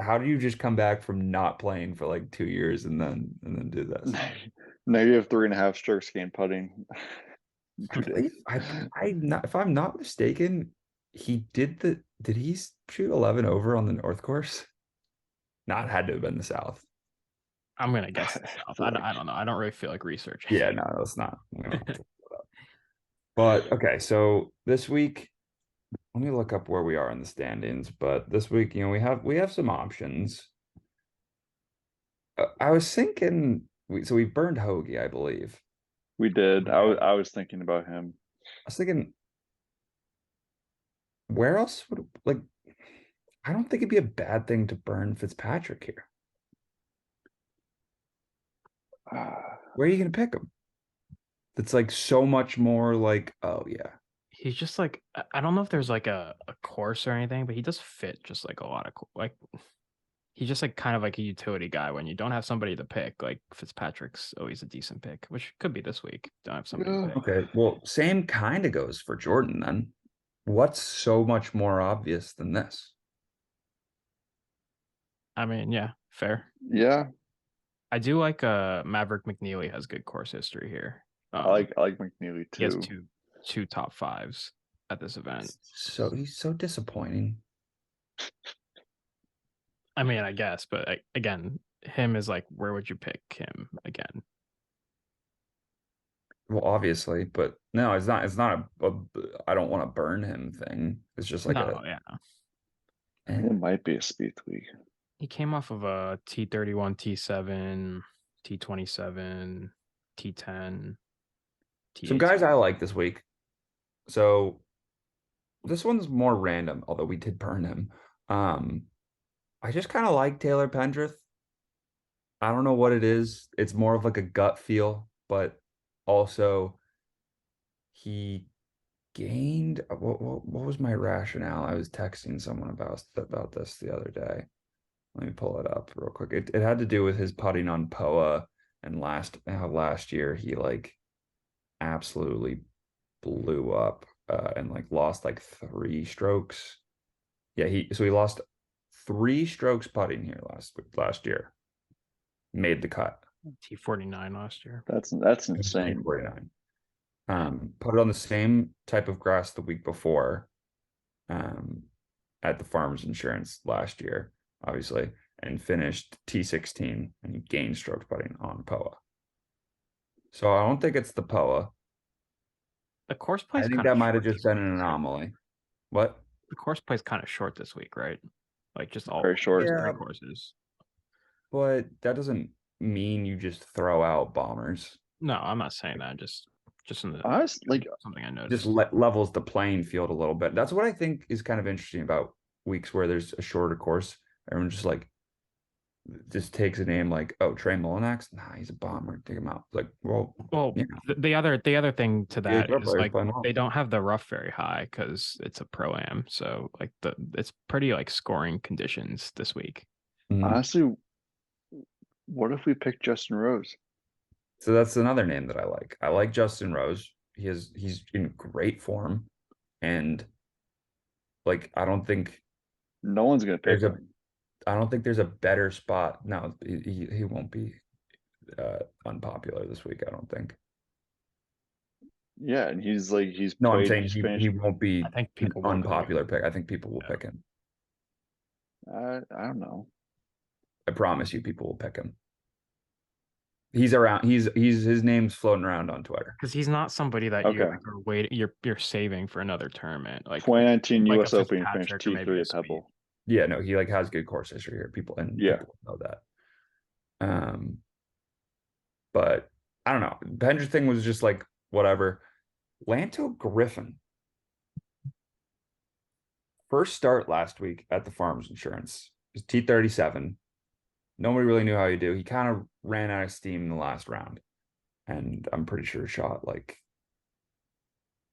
how do you just come back from not playing for like 2 years and then do this? Now you have 3.5 strokes gained putting. I believe not, if I'm not mistaken, did he shoot 11 over on the North course? Not had to have been the South. I'm gonna guess the I South. feel I like don't know. I don't really feel like researching. Yeah, no, that's not. We don't have to look it up. But okay, so this week, let me look up where we are in the standings. But this week, we have some options. I was thinking, so we burned Hoagie, I believe. we did. Yeah. I was thinking about him. I was thinking, where else would like? I don't think it'd be a bad thing to burn Fitzpatrick here. Where are you gonna pick him? That's like so much more like, oh yeah. He's just like I don't know if there's like a course or anything, but he does fit just like a lot of like he's just like kind of like a utility guy when you don't have somebody to pick. Like Fitzpatrick's always a decent pick, which could be this week. Don't have somebody to Yeah. pick. Okay, well, same kind of goes for Jordan then. What's so much more obvious than this? I mean, yeah, fair. Yeah, I do like Maverick McNeely has good course history here. I like McNeely He has too. two top fives at this event. So he's so disappointing. I mean, I guess, but again, him is like, where would you pick him again? Well, obviously, but no, it's not I don't want to burn him thing. It's just like No, yeah. I think it might be a Spieth week. He came off of a T31, T7, T27, T10, some guys T18. I like this week. So this one's more random, although we did burn him. Um, I just kind of like Taylor Pendrith. I don't know what it is. It's more of like a gut feel, but also he gained what was my rationale? I was texting someone about this the other day. Let me pull it up real quick. It had to do with his putting on POA and last year he like absolutely blew up and like lost like 3 strokes. Yeah, he lost 3 strokes putting here last year. Made the cut. T49 last year. That's It was insane. T49. Put it on the same type of grass the week before, um, at the Farmers Insurance last year, obviously, and finished T16 and he gained strokes putting on POA. So I don't think it's the POA. The course I plays think kind of that might have short just this been week, an right? anomaly. What? The course plays kind of short this week, right? Like just Very short. just Yeah, three courses. but that doesn't mean you just throw out bombers. No, I'm not saying that. Just in the Honest, like something I Just noticed. levels the playing field a little bit. That's what I think is kind of interesting about weeks where there's a shorter course. Everyone's just takes a name like, oh, Trey Mullinax. Nah, he's a bomber. Take him out. Like, well, Well, yeah, the other thing to PGA that Tour is players like playing well. they don't have the rough very high because it's a pro-am. So like it's pretty like scoring conditions this week. Mhm. honestly, what if we pick Justin Rose? So that's another name that I like. I like Justin Rose. He's in great form, and like No one's gonna pick there's a him. I don't think there's a better spot. No, he won't be unpopular this week, I don't think. Yeah, and he's No, I'm played. saying He's he finished. won't I be think an people will pick him. unpopular pick. I think people will Yeah. pick him. I don't know. I promise you, people will pick him. He's around. He's his name's floating around on Twitter. Because he's not somebody that you Okay. like are waiting. You're saving for another tournament, like 2019 like a U.S. Open, he finished Fitzpatrick or maybe T3 a at Speed. Yeah, no, he like has good course history here. Yeah. People know that. But I don't know. Pendrith thing was just like whatever. Lanto Griffin, first start last week at the Farmers Insurance. It was T37. Nobody really knew how he'd do. He kind of ran out of steam in the last round. And I'm pretty sure shot like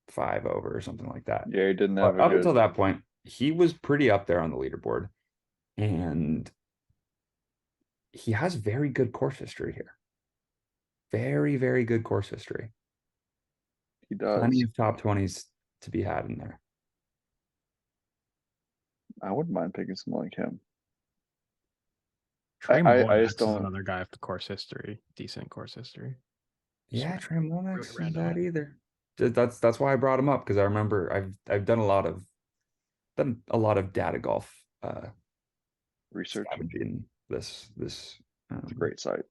5 over or something like that. Yeah, he didn't have But a up good. until that point, he was pretty up there on the leaderboard. And he has very good course history here. Very, very good course history. He Plenty does. of top 20s to be had in there. I wouldn't mind picking someone like him. Trey I just Mullinax is don't. another guy with the course history, decent course history. Yeah, Trey Mullinax really isn't random. bad either. That's why I brought him up, because I remember I've done a lot of data golf Research. scavenging this It's a great site.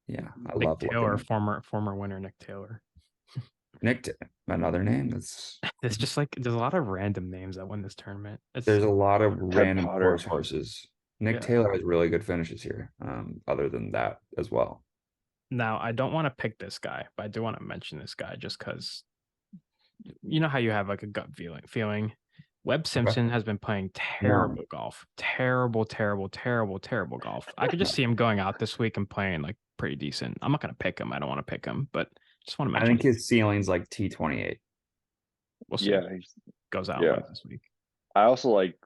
yeah, I Nick love Taylor, looking at former winner Nick Taylor. another name that's It's just like there's a lot of random names that win this tournament. there's a lot of Ted random Potter. course horses. Nick Yeah. Taylor has really good finishes here. Other than that as well. Now, I don't want to pick this guy, but I do want to mention this guy just because you know how you have like a gut feeling. Webb Simpson has been playing terrible golf. Terrible golf. I could just see him going out this week and playing like pretty decent. I'm not gonna pick him. I don't want to pick him, but just want to I mention think his ceiling's like T28. we'll see. Yeah, Goes out yeah. wins this week. I also like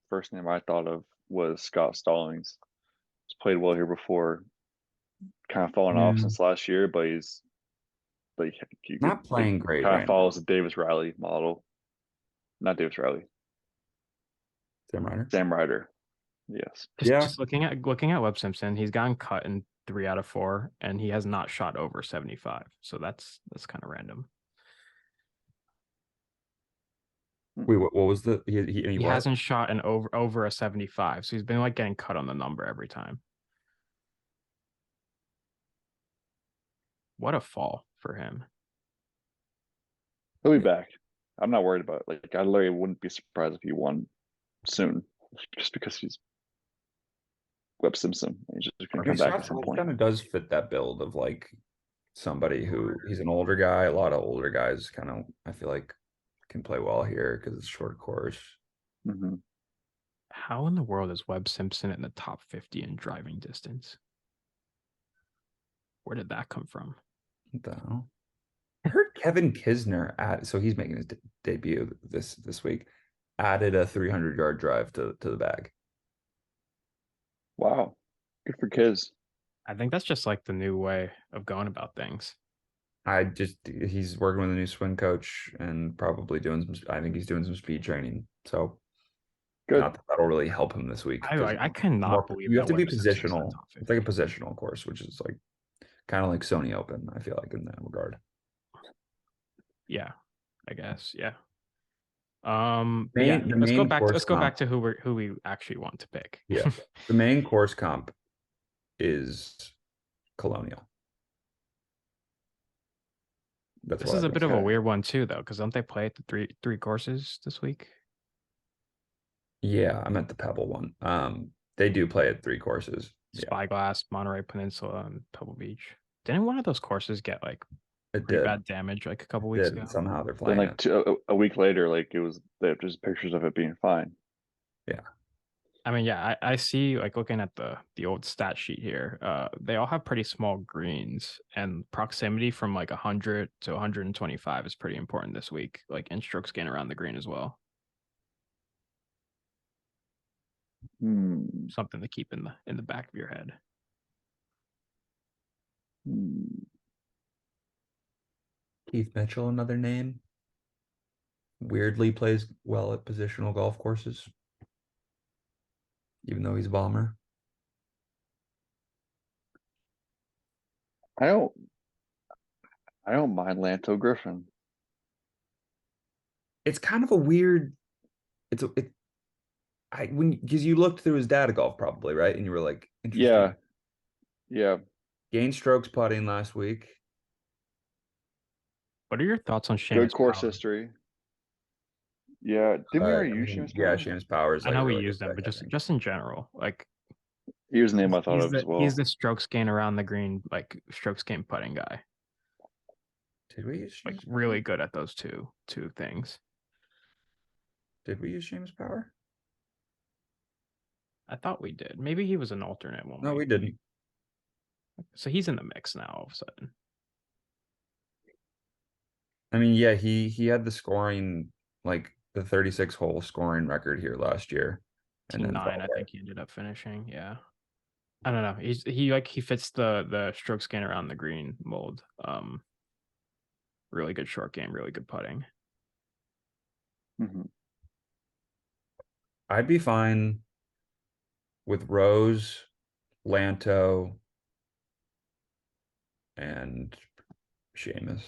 first name I thought of was Scott Stallings. He's played well here before, kind of fallen off since last year, but he's like Not playing great kind of right follows now. the Davis Riley model. Not Davis Riley. Sam Ryder. Sam Ryder. Yes. Just looking at Webb Simpson, he's gotten cut in 3 out of 4, and he has not shot over 75. So that's kind of random. Wait, what was the he hasn't shot an over a 75, so he's been like getting cut on the number every time. What a fall for him. He'll be back. I'm not worried about it. Like I literally wouldn't be surprised if he won soon, just because he's Webb Simpson. He's just gonna come back at some point. Kind of does fit that build of like somebody who he's an older guy. A lot of older guys kind of I feel like can play well here because it's short course. Mm-hmm. How in the world is Webb Simpson in the top 50 in driving distance? Where did that come from? What the hell? I heard Kevin Kisner so he's making his debut this week. Added a 300-yard drive to the bag. Wow, good for Kiz. I think that's just like the new way of going about things. He's working with a new swing coach and probably I think he's doing some speed training. So good. Not that that'll really help him this week. I cannot believe you have to be Webb Simpson's in the positional. top It's like a positional course, which is like kind of like Sony Open, I feel like, in that regard. Yeah, I guess. Yeah. Let's go back to who we actually want to pick. Yeah. The main course comp is Colonial. This is a bit of a weird one too, though, because don't they play at the three courses this week? Yeah, I'm at the Pebble one. They do play at 3 courses. Spyglass, Monterey Peninsula, and Pebble Beach. Didn't one of those courses get like pretty bad damage like a couple weeks ago? Somehow they're playing then like a week later, like they have just pictures of it being fine. Yeah. I mean, yeah, I see, like looking at the old stat sheet here, they all have pretty small greens, and proximity from like 100 to 125 is pretty important this week, like in strokes gain around the green as well. Something to keep in the back of your head. Keith Mitchell, another name. Weirdly plays well at positional golf courses, even though he's a bomber. I don't mind Lanto Griffin. It's kind of a weird. Because you looked through his data golf probably, right, and you were like, interesting. Yeah. Gained strokes putting last week. What are your thoughts on Seamus Good course Power? history. Yeah, did we already use Seamus Power? Yeah, Seamus Power is. I know we used them, but just in general, like here's the name I thought of as well. He's the strokes gain around the green, like strokes gain putting guy. Did we use like really good at those two things? Did we use Seamus Power? I thought we did. Maybe he was an alternate one. No, we didn't. So he's in the mix now all of a sudden. I mean, yeah, he had the scoring, like the 36-hole scoring record here last year. And then 9, I think he ended up finishing. Yeah. I don't know. He fits the strokes gain around the green mold. Really good short game, really good putting. Mhm. I'd be fine with Rose, Lanto, and Seamus.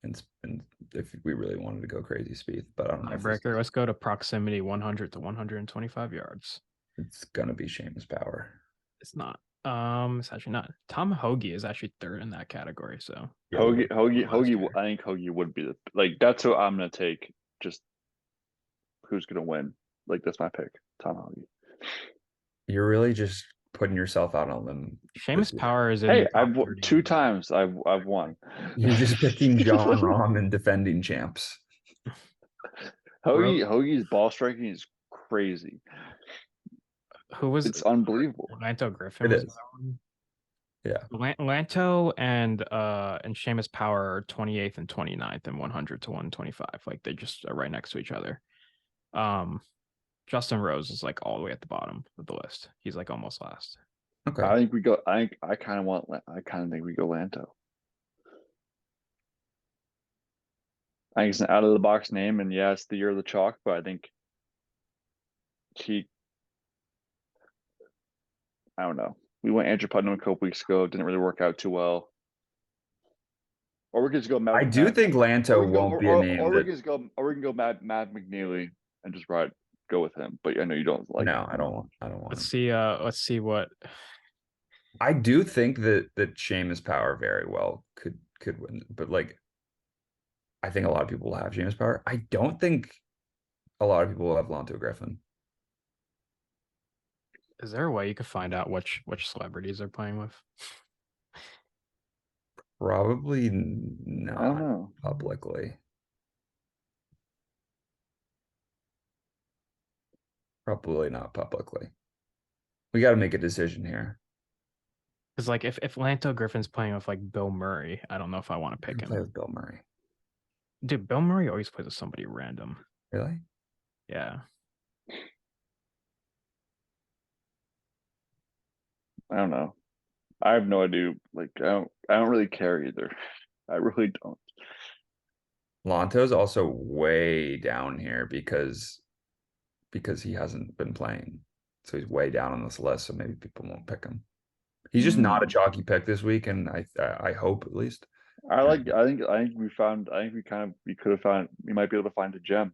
And if we really wanted to go crazy Spieth, but I don't know if Tiebreaker. Let's go to proximity 100 to 125 yards. it's gonna be Seamus Power. It's not. It's actually not. Tom Hoagie is actually third in that category. So Yeah, Hoagie. I think Hoagie would be that's what I'm gonna take. Just who's gonna win? Like that's my pick. Tom Hoagie. you're really just putting yourself out on them. Seamus Power is in Hey, the top 30. 2 times. I've won. You're just picking John Rahm and defending champs. Hoagie's ball striking is crazy. Who was It's unbelievable. Lanto Griffin? It Was is. that one? Yeah. Lanto and Seamus Power are 28th and 29th and 100 to 125. Like they just are right next to each other. Justin Rose is like all the way at the bottom of the list. He's like almost last. Okay. I think we go. I kind of think we go Lanto. I think it's an out of the box name, and yeah, it's the year of the chalk. But I think I don't know. We went Andrew Putnam a couple weeks ago. Didn't really work out too well. Or we could just go. I do think Lanto won't be a name or we that. can just go. Or we can go Matt McNeely and just go with him. But I know you don't like. No, I don't want. Let's him. see. Let's see what. I do think that Seamus Power very well could win, but like, I think a lot of people will have Seamus Power. I don't think a lot of people will have Lanto Griffin. Is there a way you could find out which celebrities they're playing with? Probably I don't not know. publicly. Probably not publicly. We got to make a decision here. Because like if Lanto Griffin's playing with like Bill Murray, I don't know if I want to pick him. Play with Bill Murray. Dude, Bill Murray always plays with somebody random. Really? Yeah. I don't know. I have no idea. Like I don't really care either. I really don't. Lanto's also way down here because he hasn't been playing. So he's way down on this list, so maybe people won't pick him. He's just not a chalky pick this week, and I hope at least. I think we could have found we might be able to find a gem.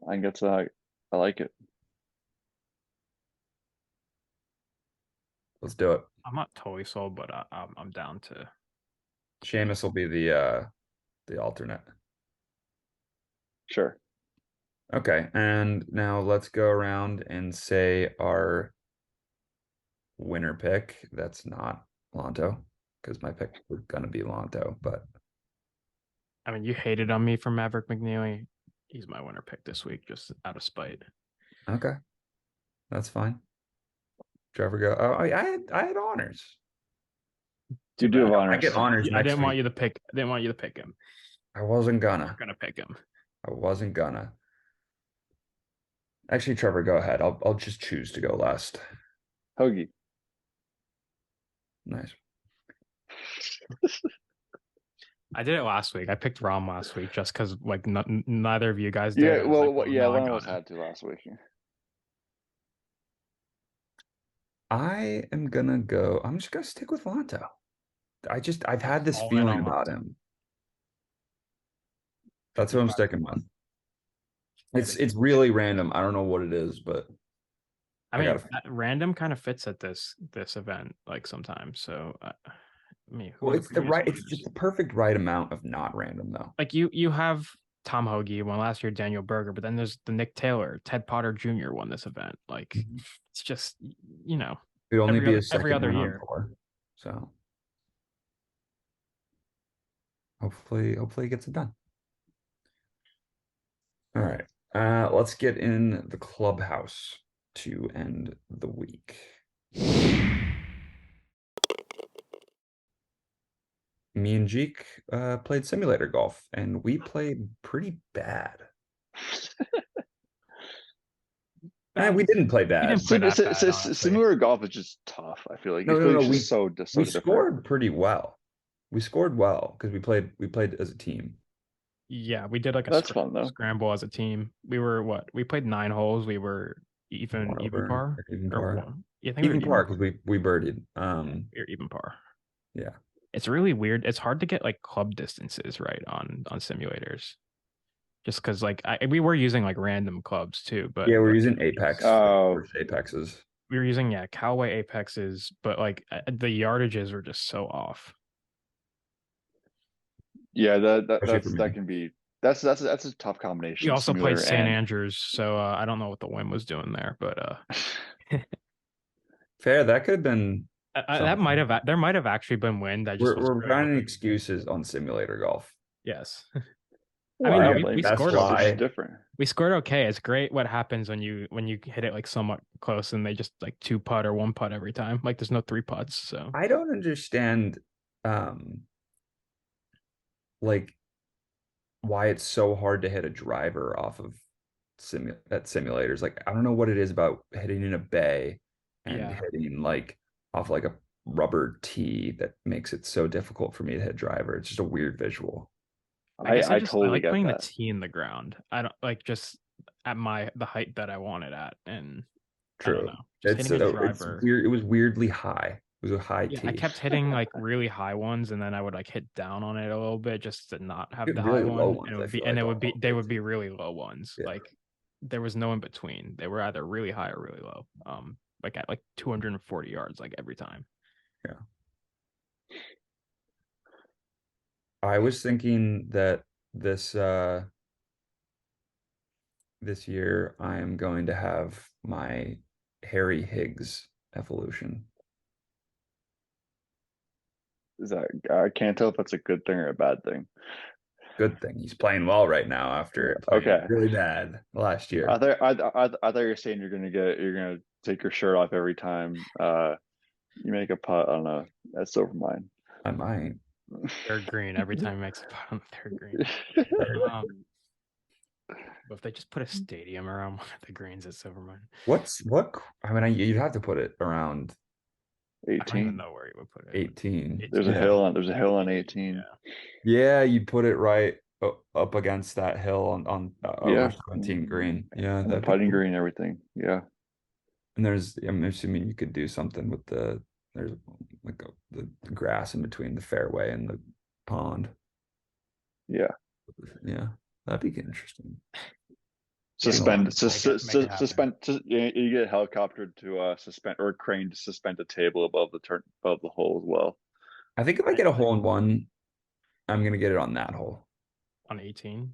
I think that's I like it. Let's do it. I'm not totally sold, but I'm down to. Seamus will be the alternate. Sure. Okay, and now let's go around and say our winner pick. That's not Lanto, because my pick was gonna be Lanto, but I mean, you hated on me for Maverick McNeely. He's my winner pick this week, just out of spite. okay, that's fine. Trevor, go. Oh, I had honors. You do have honors. I get honors. I didn't want you to pick. I didn't want you to pick him. I wasn't gonna. I'm gonna pick him. I wasn't gonna. Actually, Trevor, go ahead. I'll just choose to go last. Hoagie. Nice. I did it last week. I picked Rom last week just because like neither of you guys did. Yeah, well, like, yeah, no, one of us had to last week. I am gonna go. I'm just gonna stick with Lanto. I've had this feeling about him. That's what I'm sticking with. It's really random. I don't know what it is, but I mean, random kind of fits at this event like sometimes. So, I mean, well, it's just the perfect right amount of not random though. Like you have Tom Hoagie won last year, Daniel Berger, but then there's the Nick Taylor, Ted Potter Jr. won this event. Like it's just it'd only be every other year. So hopefully he gets it done. All right. Let's get in the clubhouse to end the week. Me and Jeek played simulator golf, and we played pretty bad. And we didn't play bad. Simulator golf is just tough. I feel like we so scored pretty well. We scored well because we played as a team. Yeah, we did like a That's fun though. scramble as a team. We were what? We played 9 holes. We were even par Even or par. one. Yeah, I think we were Even par because we birdied. we were even par. Yeah. It's really weird. It's hard to get like club distances right on simulators. Just because like we were using like random clubs too, but Yeah, we're like, using Apex. Oh, Apexes. we were using Callaway Apexes, but like the yardages were just so off. yeah, Especially for that me. can be that's a tough We combination, also played simulator St. and Andrews, so I don't know what the wind was doing there, but Fair. That could have been that might something. have there might have actually been wind. I just wasn't We're really finding looking. excuses on simulator golf. Yes. I well, mean, I no, don't Yeah, we blame that's scored competition's why. okay. different. We scored okay. It's great what happens when you hit it like somewhat close and they just like 2 putt or 1 putt every time. Like there's no 3 putts. So I don't understand um like why it's so hard to hit a driver off of simulators. Like I don't know what it is about hitting in a bay and yeah, hitting like off like a rubber tee that makes it so difficult for me to hit driver. It's just a weird visual. I guess I I totally like get putting the that. tee in the ground. I don't like just at the height that I want it at, and I don't True. know, just hitting a It's driver. weird. It was weirdly high. It was a high Yeah, I tee. kept hitting like really high ones, and then I would like hit down on it a little bit just to not have Hit the high really low one, and ones, it I would be feel and like it would all be of they it. would be really low ones. Yeah. Like there was no in between. They were either really high or really low. Like at like 240 yards like every time. Yeah. I was thinking that this this year I am going to have my Harry Higgs evolution. Is that I can't tell if that's a good thing or a bad thing. Good thing he's playing well right now after playing Okay. really bad last year. I thought you're saying you're gonna take your shirt off every time you make a putt on a that's over mine. I might. Third green every time he makes a putt on the third green. But if they just put a stadium around one of the greens at Silvermine, I mean you'd have to put it around I don't even 18. know where you would put it. 18. 18. There's a hill on 18. Yeah. Yeah, you'd put it right up against that hill on over Yeah. 17 green. Yeah, And the that'd be putting cool. green and everything. Yeah. And I'm assuming you could do something with there's like the grass in between the fairway and the pond. Yeah. Yeah, that'd be interesting. Suspend, Make it happen. you get a helicopter to suspend or a crane to suspend a table above the hole as well. I think if I get a hole in one, I'm gonna get it on that hole. On 18.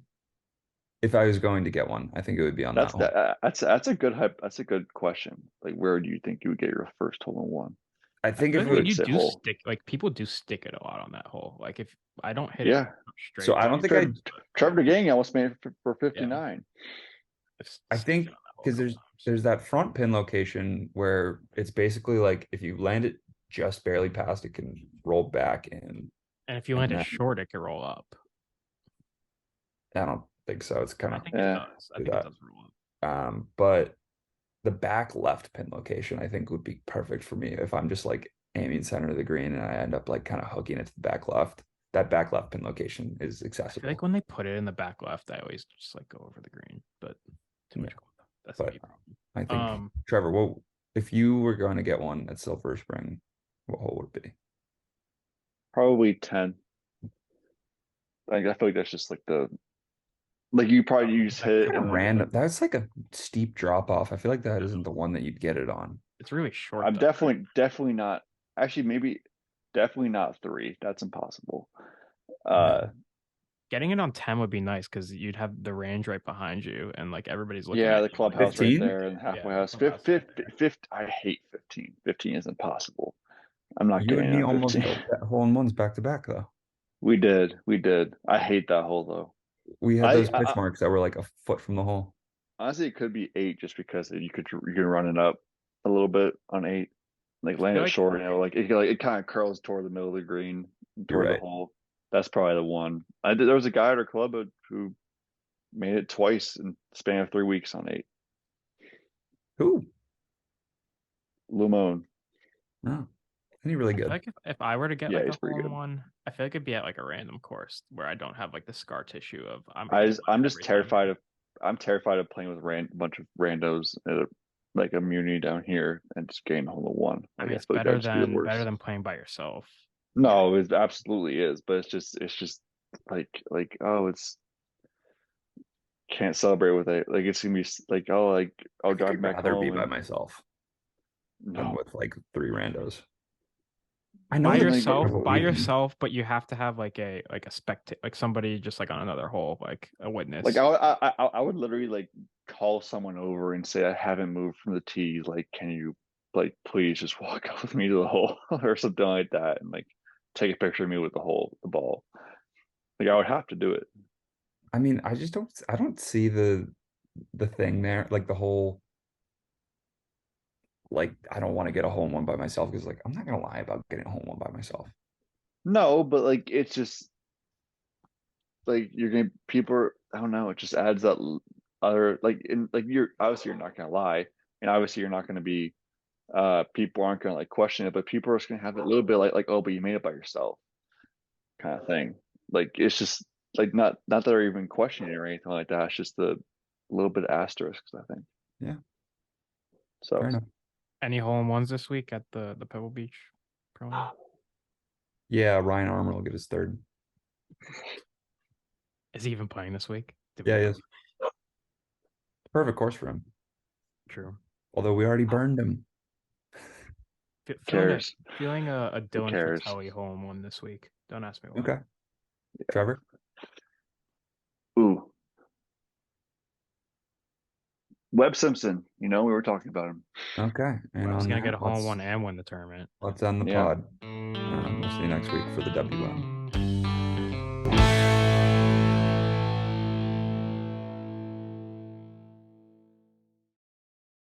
If I was going to get one, I think it would be on that hole. That's a good that's a good question. Like, where do you think you would get your first hole in one? I think I if feel it like you was, Say do hole. stick, like people do stick it a lot on that hole. Like if I don't hit it Yeah. so straight I don't line, think I Trevor Gang almost made it for yeah, 59. I stick think it on that hole a because couple times. there's that front pin location where it's basically like if you land it just barely past, it can roll back in. And if you And land it then short, it can roll up. I don't think so. It's kind I of think it Yeah. does. I do think it that. does roll up. But the back left pin location, I think would be perfect for me if I'm just like aiming center of the green and I end up like kind of hooking it to the back left. That back left pin location is I feel accessible. like when they put it in the back left, I always just like go over the green, but too much. Yeah. That's But me problem. I think Trevor, well, if you were going to get one at Silver Spring, what hole would it be? Probably 10. Like, I feel like that's just like like you probably use Like hit Kind of and random. That's like a steep drop off. I feel like that isn't the one that you'd get it on. it's really short. I'm Though, right? definitely not actually maybe definitely not 3. That's impossible. Yeah. Getting it on 10 would be nice because you'd have the range right behind you, and like everybody's looking Yeah, at the you. Like, clubhouse right 15? there and yeah, halfway the house. clubhouse right there. 50, I hate 15. 15 is impossible. I'm not You and getting me on almost 15. hit that hole in ones back to back though. We did. I hate that hole though. We had those pitch marks that were like a foot from the hole. Honestly, it could be 8 just because you can run it up a little bit on 8, like I land feel it like short. It kind of curls toward the middle of the green, You're toward the right. hole. That's probably the one. There was a guy at our club who made it twice in the span of 3 weeks on 8. Who? Lumone. No. Isn't he really I feel good? like if I were to get Yeah, like he's a pretty hole in good. one, I feel like it'd be at like a random course where I don't have like the scar tissue of I'm I hitting just, one I'm just every time. terrified of playing with a bunch of randos at a like a community down here and just getting a hole in one. I Like mean, I it's feel like that better would just be the than worst. playing by yourself. No, it absolutely is, but it's just like oh, it's can't celebrate with it. Like it's gonna be like oh, like I I'll think drive I'd back rather be home by and myself than no, with like three randos. I know By that's like part of yourself, what we do. but you have to have like a spectate, like somebody just like on another hole, like a like witness. I would literally like call someone over and say I haven't moved from the tee. Like, can you like please just walk up with me to the hole or something like that, and like take a picture of me with the ball. Like I would have to do it. I mean, I don't see the thing there, like the whole like I don't want to get a hole in one by myself because like I'm not gonna lie about getting a hole in one by myself. No, but like it's just like you're gonna people. I don't know. It just adds that other like in like you're obviously you're not gonna lie, and obviously you're not gonna be people aren't gonna like question it, but people are just gonna have a little bit like oh, but you made it by yourself kind of thing. Like it's just like not that they're even questioning it or anything like that. It's just a little bit of asterisks, I think. Yeah, So fair enough. Any hole in ones this week at the Pebble Beach Pro-Am? Yeah, Ryan Armour will get his third. Is he even playing this week? Did we Yeah, he know? is. Perfect course for him. True. Although we already burned him. cares? Feeling a Who Dylan cares? Fratelli hole in one this week. Don't ask me why. Okay. Trevor? Ooh, Webb Simpson. You know we were talking about him. Okay. And Webb's on gonna get a that, hole in one and win the tournament. let's end the Yeah. pod. We'll see you next week for the WM.